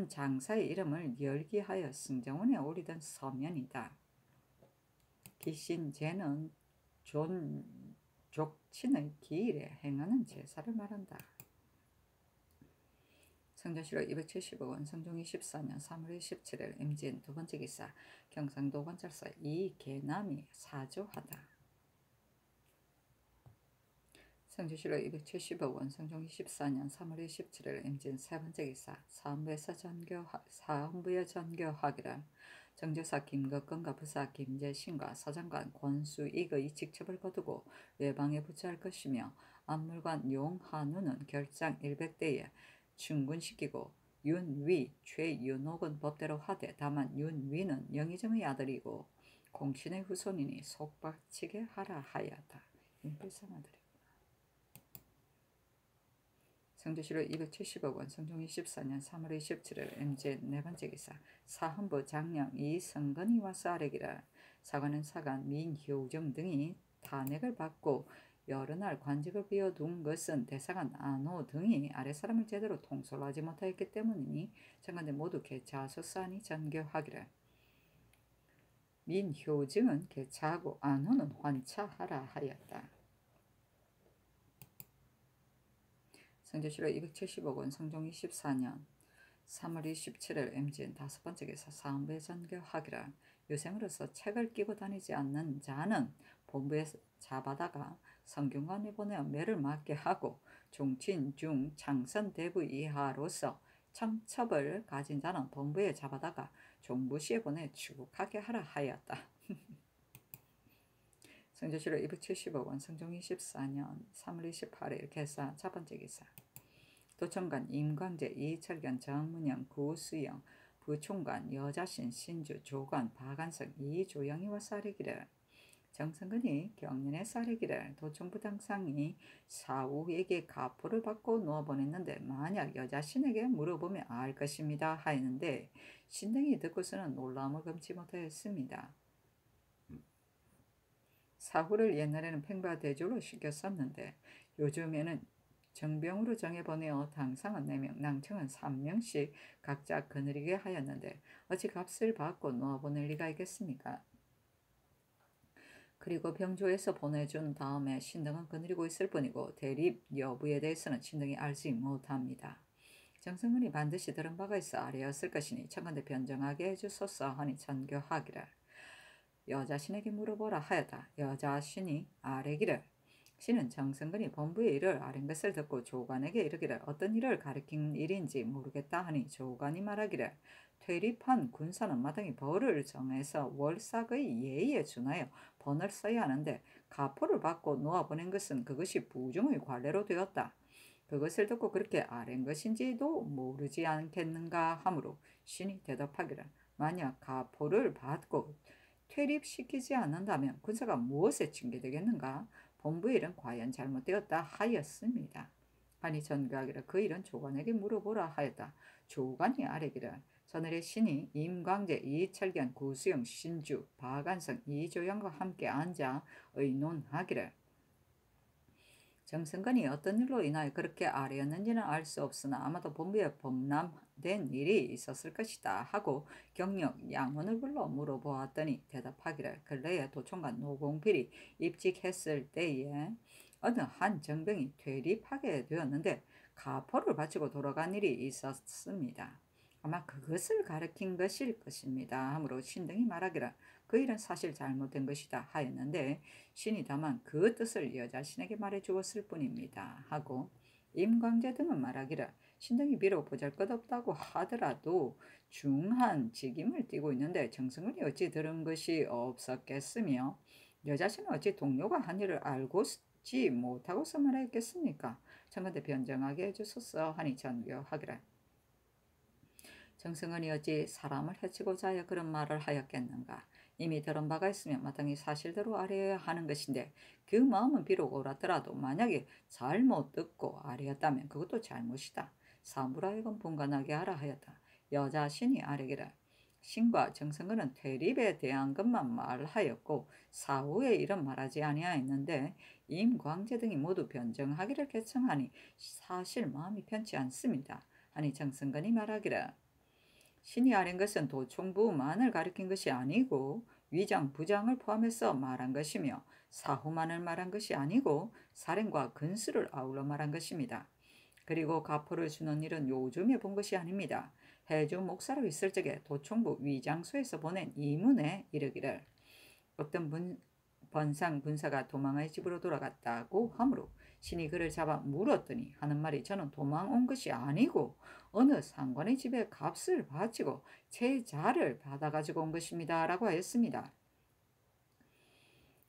장사의 이름을 열기하여 승정원에 올리던 서면이다. 기신제는 족친의 기일에 행하는 제사를 말한다. 성전시로 270억 원, 성종이 14년 3월 27일 임진 두 번째 기사, 경상도 관찰사 이계남이 사조하다. 성주시로 270억 원, 성종이 14년 3월 27일 임진 세 번째 기사, 사헌부의 전교하기를 정조사 김거건과 부사 김재신과 사장관 권수익의 직첩을 거두고 외방에 부처할 것이며 안물관 용한우는 결장 100대에 충군시키고 윤위, 최윤옥은 법대로 하되 다만 윤위는 영의정의 아들이고 공신의 후손이니 속박치게 하라 하였다. 인필상 아들이. 성주시로 270억 원, 성종이 14년 3월 27일 임진 네 번째 기사, 사헌부 장령 이성건이 와서 아뢰기를 사관은 사관 민효정 등이 탄핵을 받고 여러 날 관직을 비워둔 것은 대사관 안호 등이 아랫사람을 제대로 통솔하지 못하였기 때문이니 장관들 모두 개차하소서 하니 전교하기를 민효정은 개차하고 안호는 환차하라 하였다. 성주시로 270억 원, 성종이 14년 3월 27일 임진 다섯 번째 기사, 사헌부에 전교하기를 유생으로서 책을 끼고 다니지 않는 자는 본부에 잡아다가 성균관에 보내어 매를 맞게 하고 종친 중 창선 대부 이하로서 청첩을 가진 자는 본부에 잡아다가 종부시에 보내 추국하게 하라 하였다. 성주시로 270억 원, 성종이 14년 3월 28일 개사 첫 번째 기사, 도청관 임광재, 이철견, 정문영, 구수영, 부총관 여자신, 신주, 조관, 박안성, 이조영이 와서 아뢰기를 정성근이 경년에 아뢰기를 도청부 당상이 사우에게 가포를 받고 놓아보냈는데 만약 여자신에게 물어보면 알 것입니다 하였는데 신등이 듣고서는 놀라움을 금치 못하였습니다. 사후를 옛날에는 팽바대조로 시켰었는데 요즘에는 정병으로 정해보내어 당상은 4명, 낭청은 3명씩 각자 거느리게 하였는데 어찌 값을 받고 놓아보낼 리가 있겠습니까? 그리고 병조에서 보내준 다음에 신등은 거느리고 있을 뿐이고 대립 여부에 대해서는 신등이 알지 못합니다. 정성근이 반드시 들은 바가 있어 아뢰었을 것이니 청건대 변정하게 해주소서 하니 전교하기를 여자신에게 물어보라 하였다. 여자신이 아뢰기를 신은 정성근이 본부의 일을 아뢰는 것을 듣고 조관에게 이르기를 어떤 일을 가리킨 일인지 모르겠다 하니 조관이 말하기를 퇴립한 군사는 마땅히 벌을 정해서 월삭의 예의에 준하여 번을 써야 하는데 가포를 받고 놓아보낸 것은 그것이 부중의 관례로 되었다. 그것을 듣고 그렇게 아뢰는 것인지도 모르지 않겠는가 하므로 신이 대답하기를 만약 가포를 받고 퇴립시키지 않는다면 군사가 무엇에 징계되겠는가? 본부의 일은 과연 잘못되었다 하였습니다. 하니 전교하기를 그 일은 조관에게 물어보라 하였다. 조관이 아뢰기를 저늘의 신이 임광재, 이철견, 구수영, 신주, 박안성, 이조영과 함께 앉아 의논하기를 정승건이 어떤 일로 인하여 그렇게 아뢰었는지는 알 수 없으나 아마도 본부에 범람된 일이 있었을 것이다 하고 경력 양원을 불러 물어보았더니 대답하기를 근래에 도총관 노공필이 입직했을 때에 어느 한 정병이 퇴립하게 되었는데 가포를 바치고 돌아간 일이 있었습니다. 아마 그것을 가리킨 것일 것입니다. 하므로 신등이 말하기를 그 일은 사실 잘못된 것이다 하였는데 신이 다만 그 뜻을 여자신에게 말해 주었을 뿐입니다. 하고 임광재 등은 말하기를 신등이 비록 보잘것없다고 하더라도 중한 직임을 띠고 있는데 정승은이 어찌 들은 것이 없었겠으며 여자신은 어찌 동료가 한 일을 알고지 못하고서 말하였겠습니까? 청컨대 변정하게 해주소서 하니 전교하기를 정승은이 어찌 사람을 해치고자 하여 그런 말을 하였겠는가? 이미 들은 바가 있으면 마땅히 사실대로 아뢰어야 하는 것인데 그 마음은 비록 옳았더라도 만약에 잘못 듣고 아뢰었다면 그것도 잘못이다. 사무라 하여금 분간하게 하라 하였다. 여자신이 아뢰기를 신과 정승은은 퇴립에 대한 것만 말하였고 사후의 일은 말하지 아니하였는데 임광재 등이 모두 변정하기를 개청하니 사실 마음이 편치 않습니다. 하니 정승건이 말하기를 신이 아린 것은 도총부만을 가리킨 것이 아니고 위장, 부장을 포함해서 말한 것이며 사후만을 말한 것이 아니고 사령과 근수를 아울러 말한 것입니다. 그리고 가포를 주는 일은 요즘에 본 것이 아닙니다. 해주 목사로 있을 적에 도총부 위장소에서 보낸 이문에 이르기를 어떤 번상 군사가 도망의 집으로 돌아갔다고 하므로 신이 그를 잡아 물었더니 하는 말이 저는 도망 온 것이 아니고 어느 상관의 집에 값을 바치고 제자를 받아가지고 온 것입니다. 라고 하였습니다.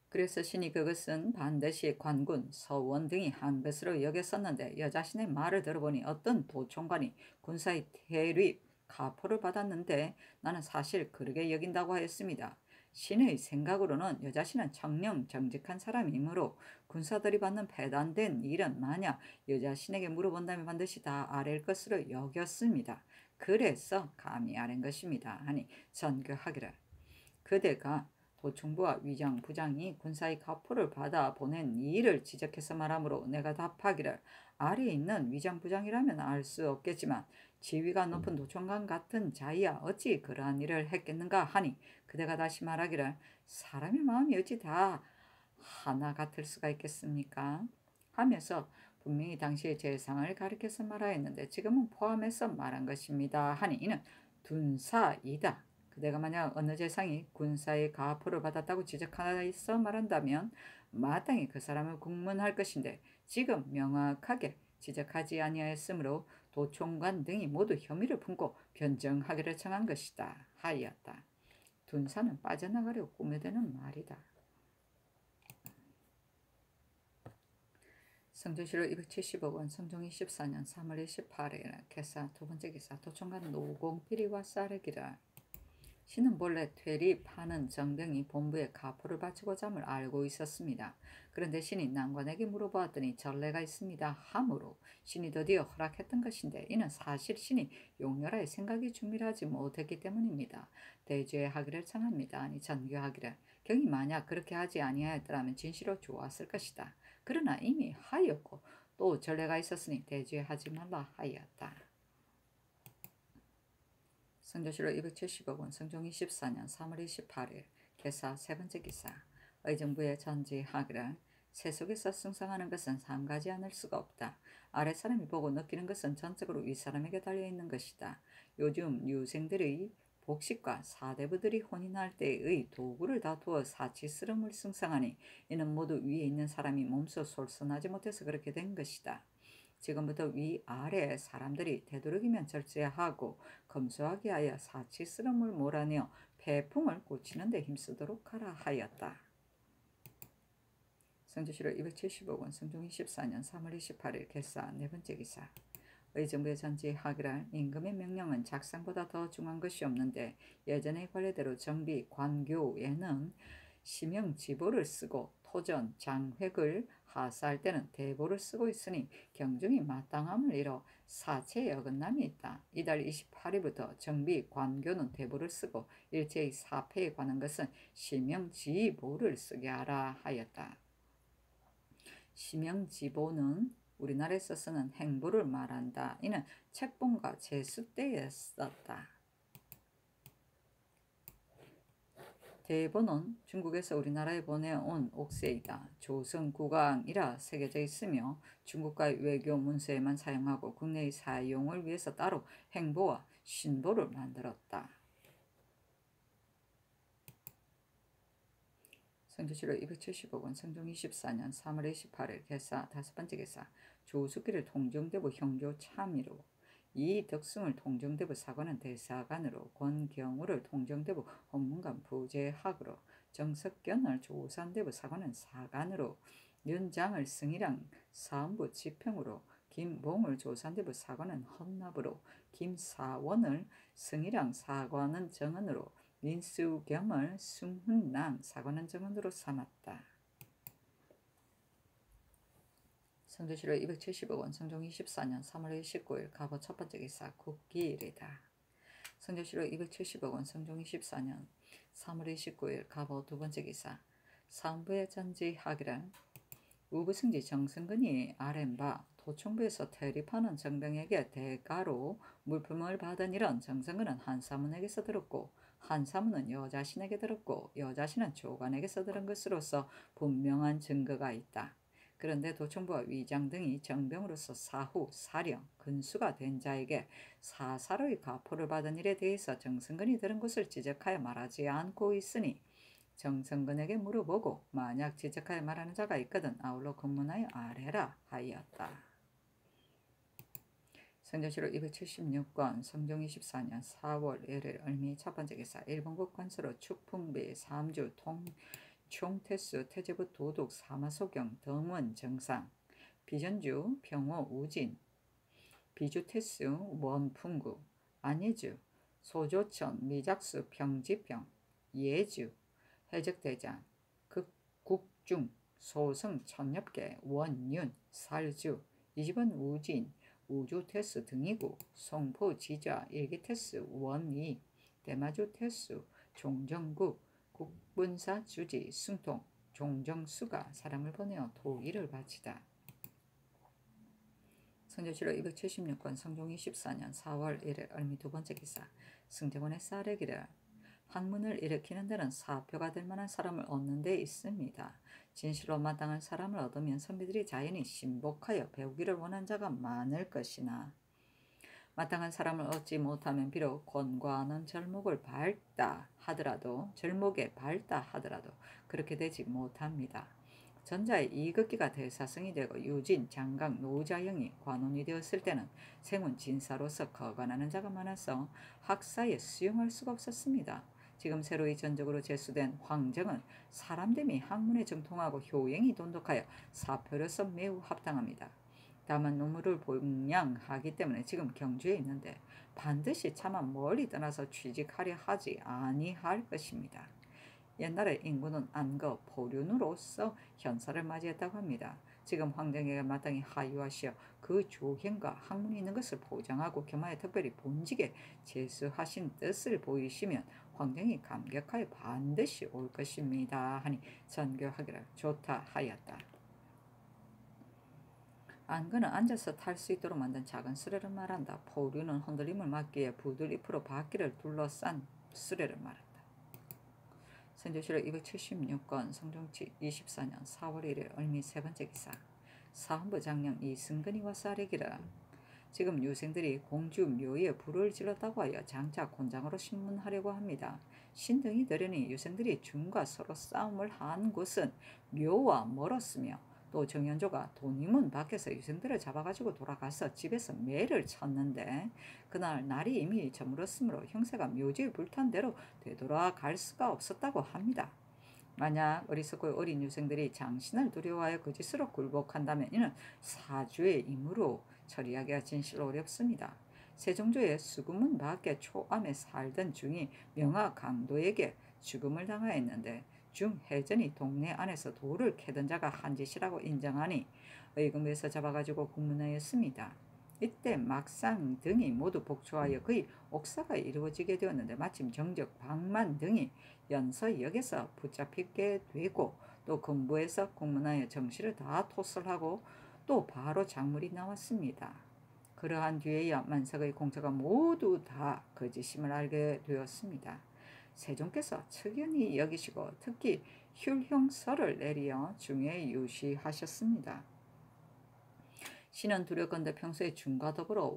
그래서 신이 그것은 반드시 관군, 서원 등이 한 것으로 여겼었는데 여자신의 말을 들어보니 어떤 도총관이 군사의 퇴립, 가포를 받았는데 나는 사실 그러게 여긴다고 하였습니다. 신의 생각으로는 여자신은 청령 정직한 사람이므로 군사들이 받는 배단된 일은 만약 여자신에게 물어본다면 반드시 다 아랠 것으로 여겼습니다. 그래서 감히 아랜 것입니다. 하니 전교하기를 그대가 도총부와 위장 부장이 군사의 가포를 받아 보낸 일을 지적해서 말하므로 내가 답하기를 아래에 있는 위장 부장이라면 알 수 없겠지만 지위가 높은 도총관 같은 자이야 어찌 그러한 일을 했겠는가 하니 그대가 다시 말하기를 사람의 마음이 어찌 다 하나 같을 수가 있겠습니까? 하면서 분명히 당시의 재상을 가리켜서 말하였는데 지금은 포함해서 말한 것입니다. 하니 이는 둔사이다. 그대가 만약 어느 재상이 군사의 가포를 받았다고 지적하여서 말한다면 마땅히 그 사람을 국문할 것인데 지금 명확하게 지적하지 아니하였으므로 도총관 등이 모두 혐의를 품고 변정하기를 청한 것이다 하였다. 둔사는 빠져나가려고 꾸며대는 말이다. 성조실로 270억 원 성종이 14년 3월 28일 개사 두번째 기사 도총관 노공필이와 싸르기를 신은 본래 퇴립하는 정병이 본부에 가포를 바치고자 함을 알고 있었습니다. 그런데 신이 난관에게 물어보았더니 전례가 있습니다 하므로 신이 드디어 허락했던 것인데 이는 사실 신이 용렬하여 생각이 준비하지 못했기 때문입니다. 대죄 하기를 청합니다. 아니 전교하기를 경이 만약 그렇게 하지 아니하였더라면 진시로 좋았을 것이다. 그러나 이미 하였고 또 전례가 있었으니 대죄하지 말라 하였다. 성조실로 270억 원 성종이 14년 3월 28일 개사 세번째 기사 의정부에 전지하기를 세속에서 승상하는 것은 삼가지 않을 수가 없다. 아랫사람이 보고 느끼는 것은 전적으로 윗사람에게 달려있는 것이다. 요즘 유생들의 복식과 사대부들이 혼인할 때의 도구를 다투어 사치스름을 승상하니 이는 모두 위에 있는 사람이 몸소 솔선하지 못해서 그렇게 된 것이다. 지금부터 위아래 사람들이 되도록이면 절제하고 검소하게 하여 사치스러움을 몰아내어 폐풍을 고치는 데 힘쓰도록 하라 하였다. 성조실로 270억 원 성종이 14년 3월 28일 개사 네번째 기사 의정부에 전지하기를 임금의 명령은 작상보다 더 중한 것이 없는데 예전의 관례대로 정비 관교에는 시명지보를 쓰고 토전 장획을 하사할 때는 대보를 쓰고 있으니 경중이 마땅함을 이뤄 사체에 어긋남이 있다. 이달 28일부터 정비 관교는 대보를 쓰고 일제의 사패에 관한 것은 시명지보를 쓰게 하라 하였다. 시명지보는 우리나라에서 쓰는 행보를 말한다. 이는 책봉과 제수 때에 썼다. 대보는 중국에서 우리나라에 보내온 옥세이다. 조선국왕이라 새겨져 있으며 중국과의 외교 문서에만 사용하고 국내의 사용을 위해서 따로 행보와 신보를 만들었다. 성조실로 270억 원, 성종 24년 3월 28일 개사, 다섯 번째 개사, 조수기를 통정대부 형조 참의로, 이덕승을 통정대부 사관원 대사관으로, 권경우를 통정대부 법문관 부재학으로, 정석견을 조산대부 사관원 사관으로, 윤장을 승희랑 사헌부 지평으로, 김봉을 조산대부 사관원 헌납으로, 김사원을 승희랑 사관원 정원으로, 민수겸을 숭훈랑 사관원 정원으로 삼았다. 성조실로 270억 원, 성종 24년 3월 29일 갑오 첫 번째 기사 국기일이다. 성조실로 270억 원, 성종 24년 3월 29일 갑오 두 번째 기사 사헌부의 전지하기를 우부승지 정승근이 아랜바 도청부에서 대립하는 정병에게 대가로 물품을 받은 일은 정승근은 한사문에게서 들었고 한사문은 여자신에게 들었고 여자신은 조관에게서 들은 것으로서 분명한 증거가 있다. 그런데 도청부와 위장 등이 정병으로서 사후, 사령, 근수가 된 자에게 사사로이 가포를 받은 일에 대해서 정승근이 들은 것을 지적하여 말하지 않고 있으니 정승근에게 물어보고 만약 지적하여 말하는 자가 있거든 아울러 검문하여 아뢰라 하였다. 성조실로 276권 성종 24년 4월 1일 을미 첫 번째 기사 일본국 관서로 축풍비 삼주 총태수 태제부 도둑 사마소경 덩원 정상 비전주 평호 우진 비주태수 원풍구 안예주 소조천 미작수 평지평 예주 해적대장 극국중 소성 천엽계 원윤 살주 이집은 우진 우주태수 등이고 송포 지자 일기태수 원이 대마주 태수 종정국 국분사 주지 승통 종정수가 사람을 보내어 도의를 바치다. 성조실로 276권 성종 24년 4월 1일 을미 두 번째 기사 승정원의 쌀에기를 학문을 일으키는 데는 사표가 될 만한 사람을 얻는 데 있습니다. 진실로 마땅한 사람을 얻으면 선비들이 자연히 신복하여 배우기를 원한 자가 많을 것이나 마땅한 사람을 얻지 못하면 비록 권과는 절목에 밝다 하더라도 그렇게 되지 못합니다. 전자의 이극기가 대사성이 되고 유진, 장강, 노자영이 관원이 되었을 때는 생훈 진사로서 거관하는 자가 많아서 학사에 수용할 수가 없었습니다. 지금 새로이 전적으로 제수된 황정은 사람됨이 학문에 정통하고 효행이 돈독하여 사표로서 매우 합당합니다. 다만 노무를 봉양하기 때문에 지금 경주에 있는데 반드시 차마 멀리 떠나서 취직하려 하지 아니할 것입니다. 옛날에 인구는 안거 포륜으로서 현사를 맞이했다고 합니다. 지금 황정에게 마땅히 하유하시어 그 조행과 학문이 있는 것을 보장하고 겸하여 특별히 본직에 제수하신 뜻을 보이시면 황정이 감격하여 반드시 올 것입니다. 하니 전교하기를 좋다 하였다. 안거는 앉아서 탈 수 있도록 만든 작은 수레를 말한다. 포류는 흔들림을 막기에 부들 잎으로 바퀴를 둘러싼 수레를 말한다. 성조실록 276권 성종 24년 4월 1일 을미 세 번째 기사 사헌부 장령 이승근이 와서 아뢰기를 지금 유생들이 공주 묘에 불을 질렀다고 하여 장차 곤장으로 신문하려고 합니다. 신등이 들으니 유생들이 중과 서로 싸움을 한 곳은 묘와 멀었으며 또 정현조가 돈이문 밖에서 유생들을 잡아가지고 돌아가서 집에서 매를 쳤는데 그날 날이 이미 저물었으므로 형세가 묘지에 불탄 대로 되돌아갈 수가 없었다고 합니다. 만약 어리석고 어린 유생들이 장신을 두려워하여 그 짓으로 굴복한다면 이는 사주의 임무로 처리하기가 진실로 어렵습니다. 세종조의 수구문 밖에 초암에 살던 중이 명하 강도에게 죽음을 당하였는데 중해전이 동네 안에서 돌을 캐던 자가 한 짓이라고 인정하니 의금에서 잡아가지고 국문하였습니다. 이때 막상 등이 모두 복초하여 그의 옥사가 이루어지게 되었는데 마침 정적 방만 등이 연서역에서 붙잡히게 되고 또 금부에서 국문하여 정시를 다 토설하고 또 바로 작물이 나왔습니다. 그러한 뒤에야 만석의 공처가 모두 다 거짓임을 알게 되었습니다. 세종께서 측연히 여기시고 특히 휼형설을 내리어 중에 유시하셨습니다. 신은 두렵건대 평소에 중과 더불어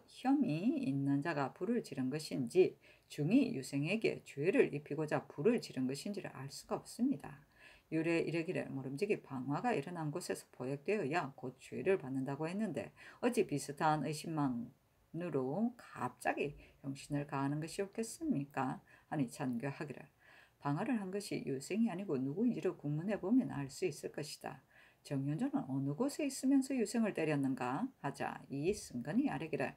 혐이 있는 자가 불을 지른 것인지 중이 유생에게 죄를 입히고자 불을 지른 것인지를 알 수가 없습니다. 유래 이르기를 모름지기 방화가 일어난 곳에서 포획되어야 곧 죄를 받는다고 했는데 어찌 비슷한 의심만으로 갑자기 형신을 가하는 것이 없겠습니까? 하니 찬교하기를 방화를 한 것이 유생이 아니고 누구인지를 국문해 보면 알 수 있을 것이다. 정윤조는 어느 곳에 있으면서 유생을 때렸는가 하자 이 승건이 아뢰기를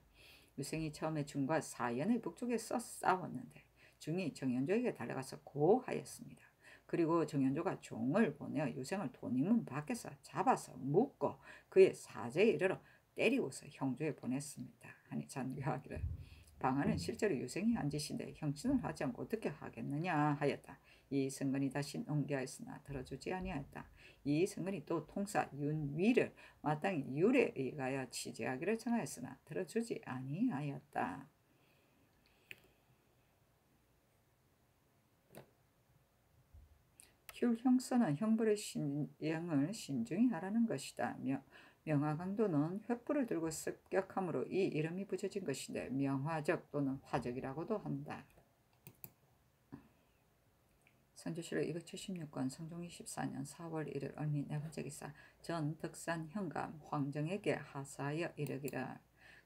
유생이 처음에 중과 사연의 북쪽에서 싸웠는데 중이 정윤조에게 달려가서 고하였습니다. 그리고 정윤조가 종을 보내어 유생을 돈익문 밖에서 잡아서 묶고 그의 사제에 이르러 때리고서 형조에 보냈습니다. 하니 잔교하기를 방화는 실제로 유생이 한 짓인데 형신을 하지 않고 어떻게 하겠느냐 하였다. 이 승건이 다시 응기하였으나 들어주지 아니하였다. 이 승건이 또 통사 윤위를 마땅히 율에 의하여 취재하기를 청하였으나 들어주지 아니하였다. 율형서는 형벌의 시행을 신중히 하라는 것이다. 명화강도는 횃불을 들고 습격함으로 이 이름이 붙여진 것인데 명화적 또는 화적이라고도 한다. 선조실록 276권 성종 24년 4월 1일 얼미 네 번째 기사 전 덕산 현감 황정에게 하사하여 이르기를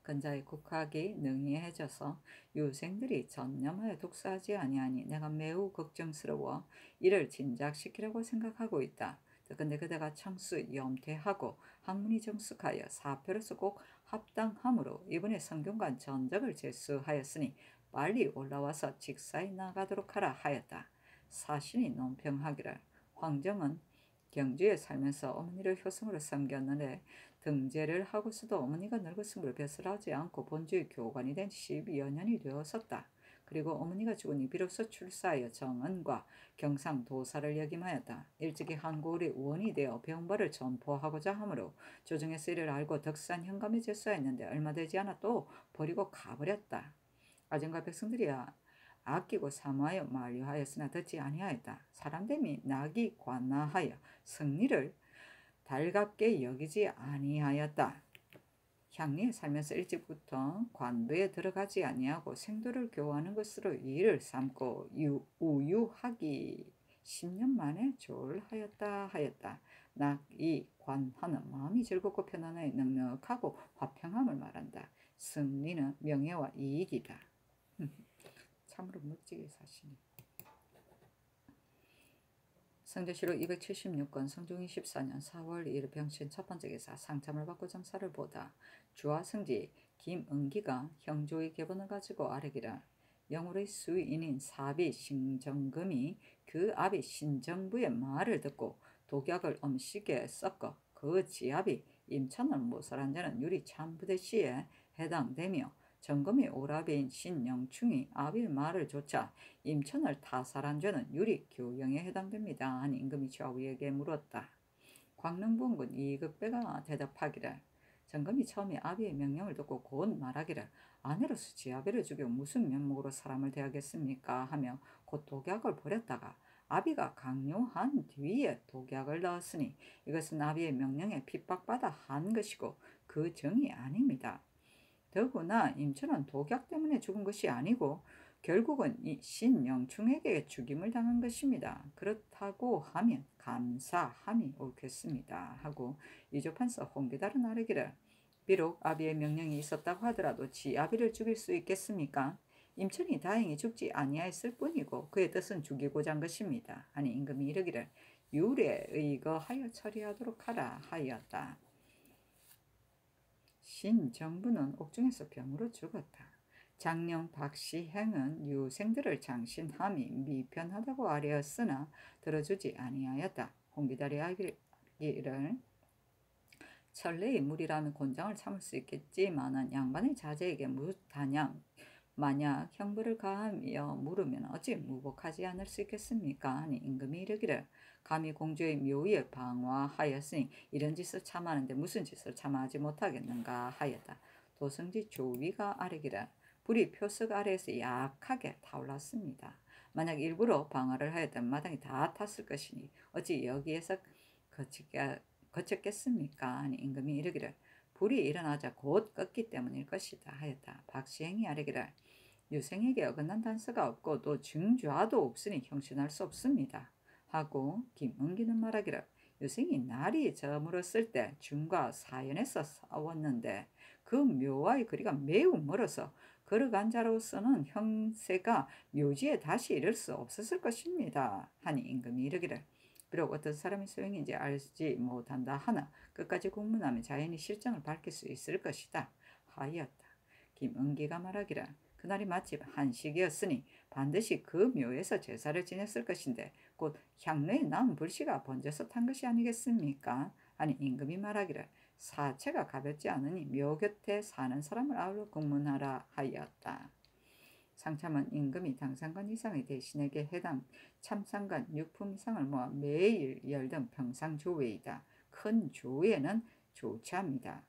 근자의 국학이 능이해져서 유생들이 전념하여 독사하지 아니하니 내가 매우 걱정스러워 이를 진작시키려고 생각하고 있다. 근데 그대가 청수 염퇴하고 학문이 정숙하여 사표로서 꼭 합당함으로 이번에 성균관 전적을 제수하였으니 빨리 올라와서 직사에 나가도록 하라 하였다. 사신이 논평하기를 황정은 경주에 살면서 어머니를 효성으로 섬겼는데 등재를 하고서도 어머니가 늙었으므로 벼슬하지 않고 본주의 교관이 된 12여 년이 되었었다. 그리고 어머니가 죽으니 비로소 출사하여 정은과 경상도사를 역임하였다. 일찍이 한고을의 원이 되어 병벌을 전포하고자 하므로 조정에서 이를 알고 덕산 현감에 제수하였는데 얼마 되지 않아 또 버리고 가버렸다. 아정과 백성들이야 아끼고 사모하여 만류하였으나 듣지 아니하였다. 사람됨이 낙이 관나하여 승리를 달갑게 여기지 아니하였다. 향리에 살면서 일찍부터 관부에 들어가지 아니하고 생도를 교화하는 것으로 일을 삼고 우유하기 10년 만에 졸하였다 하였다. 낙이 관하는 마음이 즐겁고 편안하여 넉넉하고 화평함을 말한다. 승리는 명예와 이익이다. 참으로 멋지게 사시네. 성조실록 276권 성종 24년 4월 2일 병신 첫 번째 기사 상참을 받고 정사를 보다 주화성지 김은기가 형조의 계본을 가지고 아뢰기를 영월의 수인인 사비 신정금이 그 아비 신정부의 말을 듣고 독약을 음식에 섞어 그 지압이 임천을 모살한 자는 유리 참부대시에 해당되며 정금의 오라비인 신영충이 아비의 말을 조차 임천을 타살한 죄는 유리 교영에 해당됩니다. 하니 임금이 좌우에게 물었다. 광릉부원군 이극배가 대답하기를 정금이 처음에 아비의 명령을 듣고 곧 말하기를 아내로서 지아비를 죽여 무슨 면목으로 사람을 대하겠습니까 하며 곧 독약을 버렸다가 아비가 강요한 뒤에 독약을 넣었으니 이것은 아비의 명령에 핍박받아 한 것이고 그 정이 아닙니다. 더구나 임천은 독약 때문에 죽은 것이 아니고 결국은 이 신영충에게 죽임을 당한 것입니다. 그렇다고 하면 감사함이 옳겠습니다. 하고 이조판서 홍기달은 아뢰기를 비록 아비의 명령이 있었다고 하더라도 지아비를 죽일 수 있겠습니까? 임천이 다행히 죽지 아니하였을 뿐이고 그의 뜻은 죽이고자 한 것입니다. 아니 임금이 이르기를 율에 의거하여 처리하도록 하라 하였다. 신정부는 옥중에서 병으로 죽었다. 장령 박시행은 유생들을 장신함이 미편하다고 아뢰었으나 들어주지 아니하였다. 홍기달이 하기를 천례의 물이라면 곤장을 참을 수 있겠지만은 양반의 자제에게 무단양 만약 형벌을 가하며 물으면 어찌 무복하지 않을 수 있겠습니까? 하니 임금이 이르기를 감히 공주의 묘의에 방화하였으니 이런 짓을 참하는데 무슨 짓을 참하지 못하겠는가 하였다. 도성지 조위가 아뢰기를 불이 표석 아래에서 약하게 타올랐습니다. 만약 일부러 방화를 하였다면 마당이 다 탔을 것이니 어찌 여기에서 거쳤겠습니까? 하니 임금이 이르기를 불이 일어나자 곧 껐기 때문일 것이다 하였다. 박시행이 아뢰기를 유생에게 어긋난 단서가 없고 또 증좌도 없으니 형신할 수 없습니다 하고 김은기는 말하기를 유생이 날이 저물었을 때 중과 사연에서 싸웠는데 그 묘와의 거리가 매우 멀어서 걸어간 자로서는 형세가 묘지에 다시 이를 수 없었을 것입니다 하니 임금이 이르기를 비록 어떤 사람이 소용인지 알지 못한다 하나 끝까지 공문하면 자연히 실정을 밝힐 수 있을 것이다 하였다. 김은기가 말하기를 그날이 마침 한식이었으니 반드시 그 묘에서 제사를 지냈을 것인데 곧 향로에 남은 불씨가 번져서 탄 것이 아니겠습니까? 아니 임금이 말하기를 사체가 가볍지 않으니 묘 곁에 사는 사람을 아울러 공문하라 하였다. 상참은 임금이 당상관 이상의 대신에게 해당 참상관 6품 이상을 모아 매일 열던 평상조회이다. 큰 조회는 조차합니다.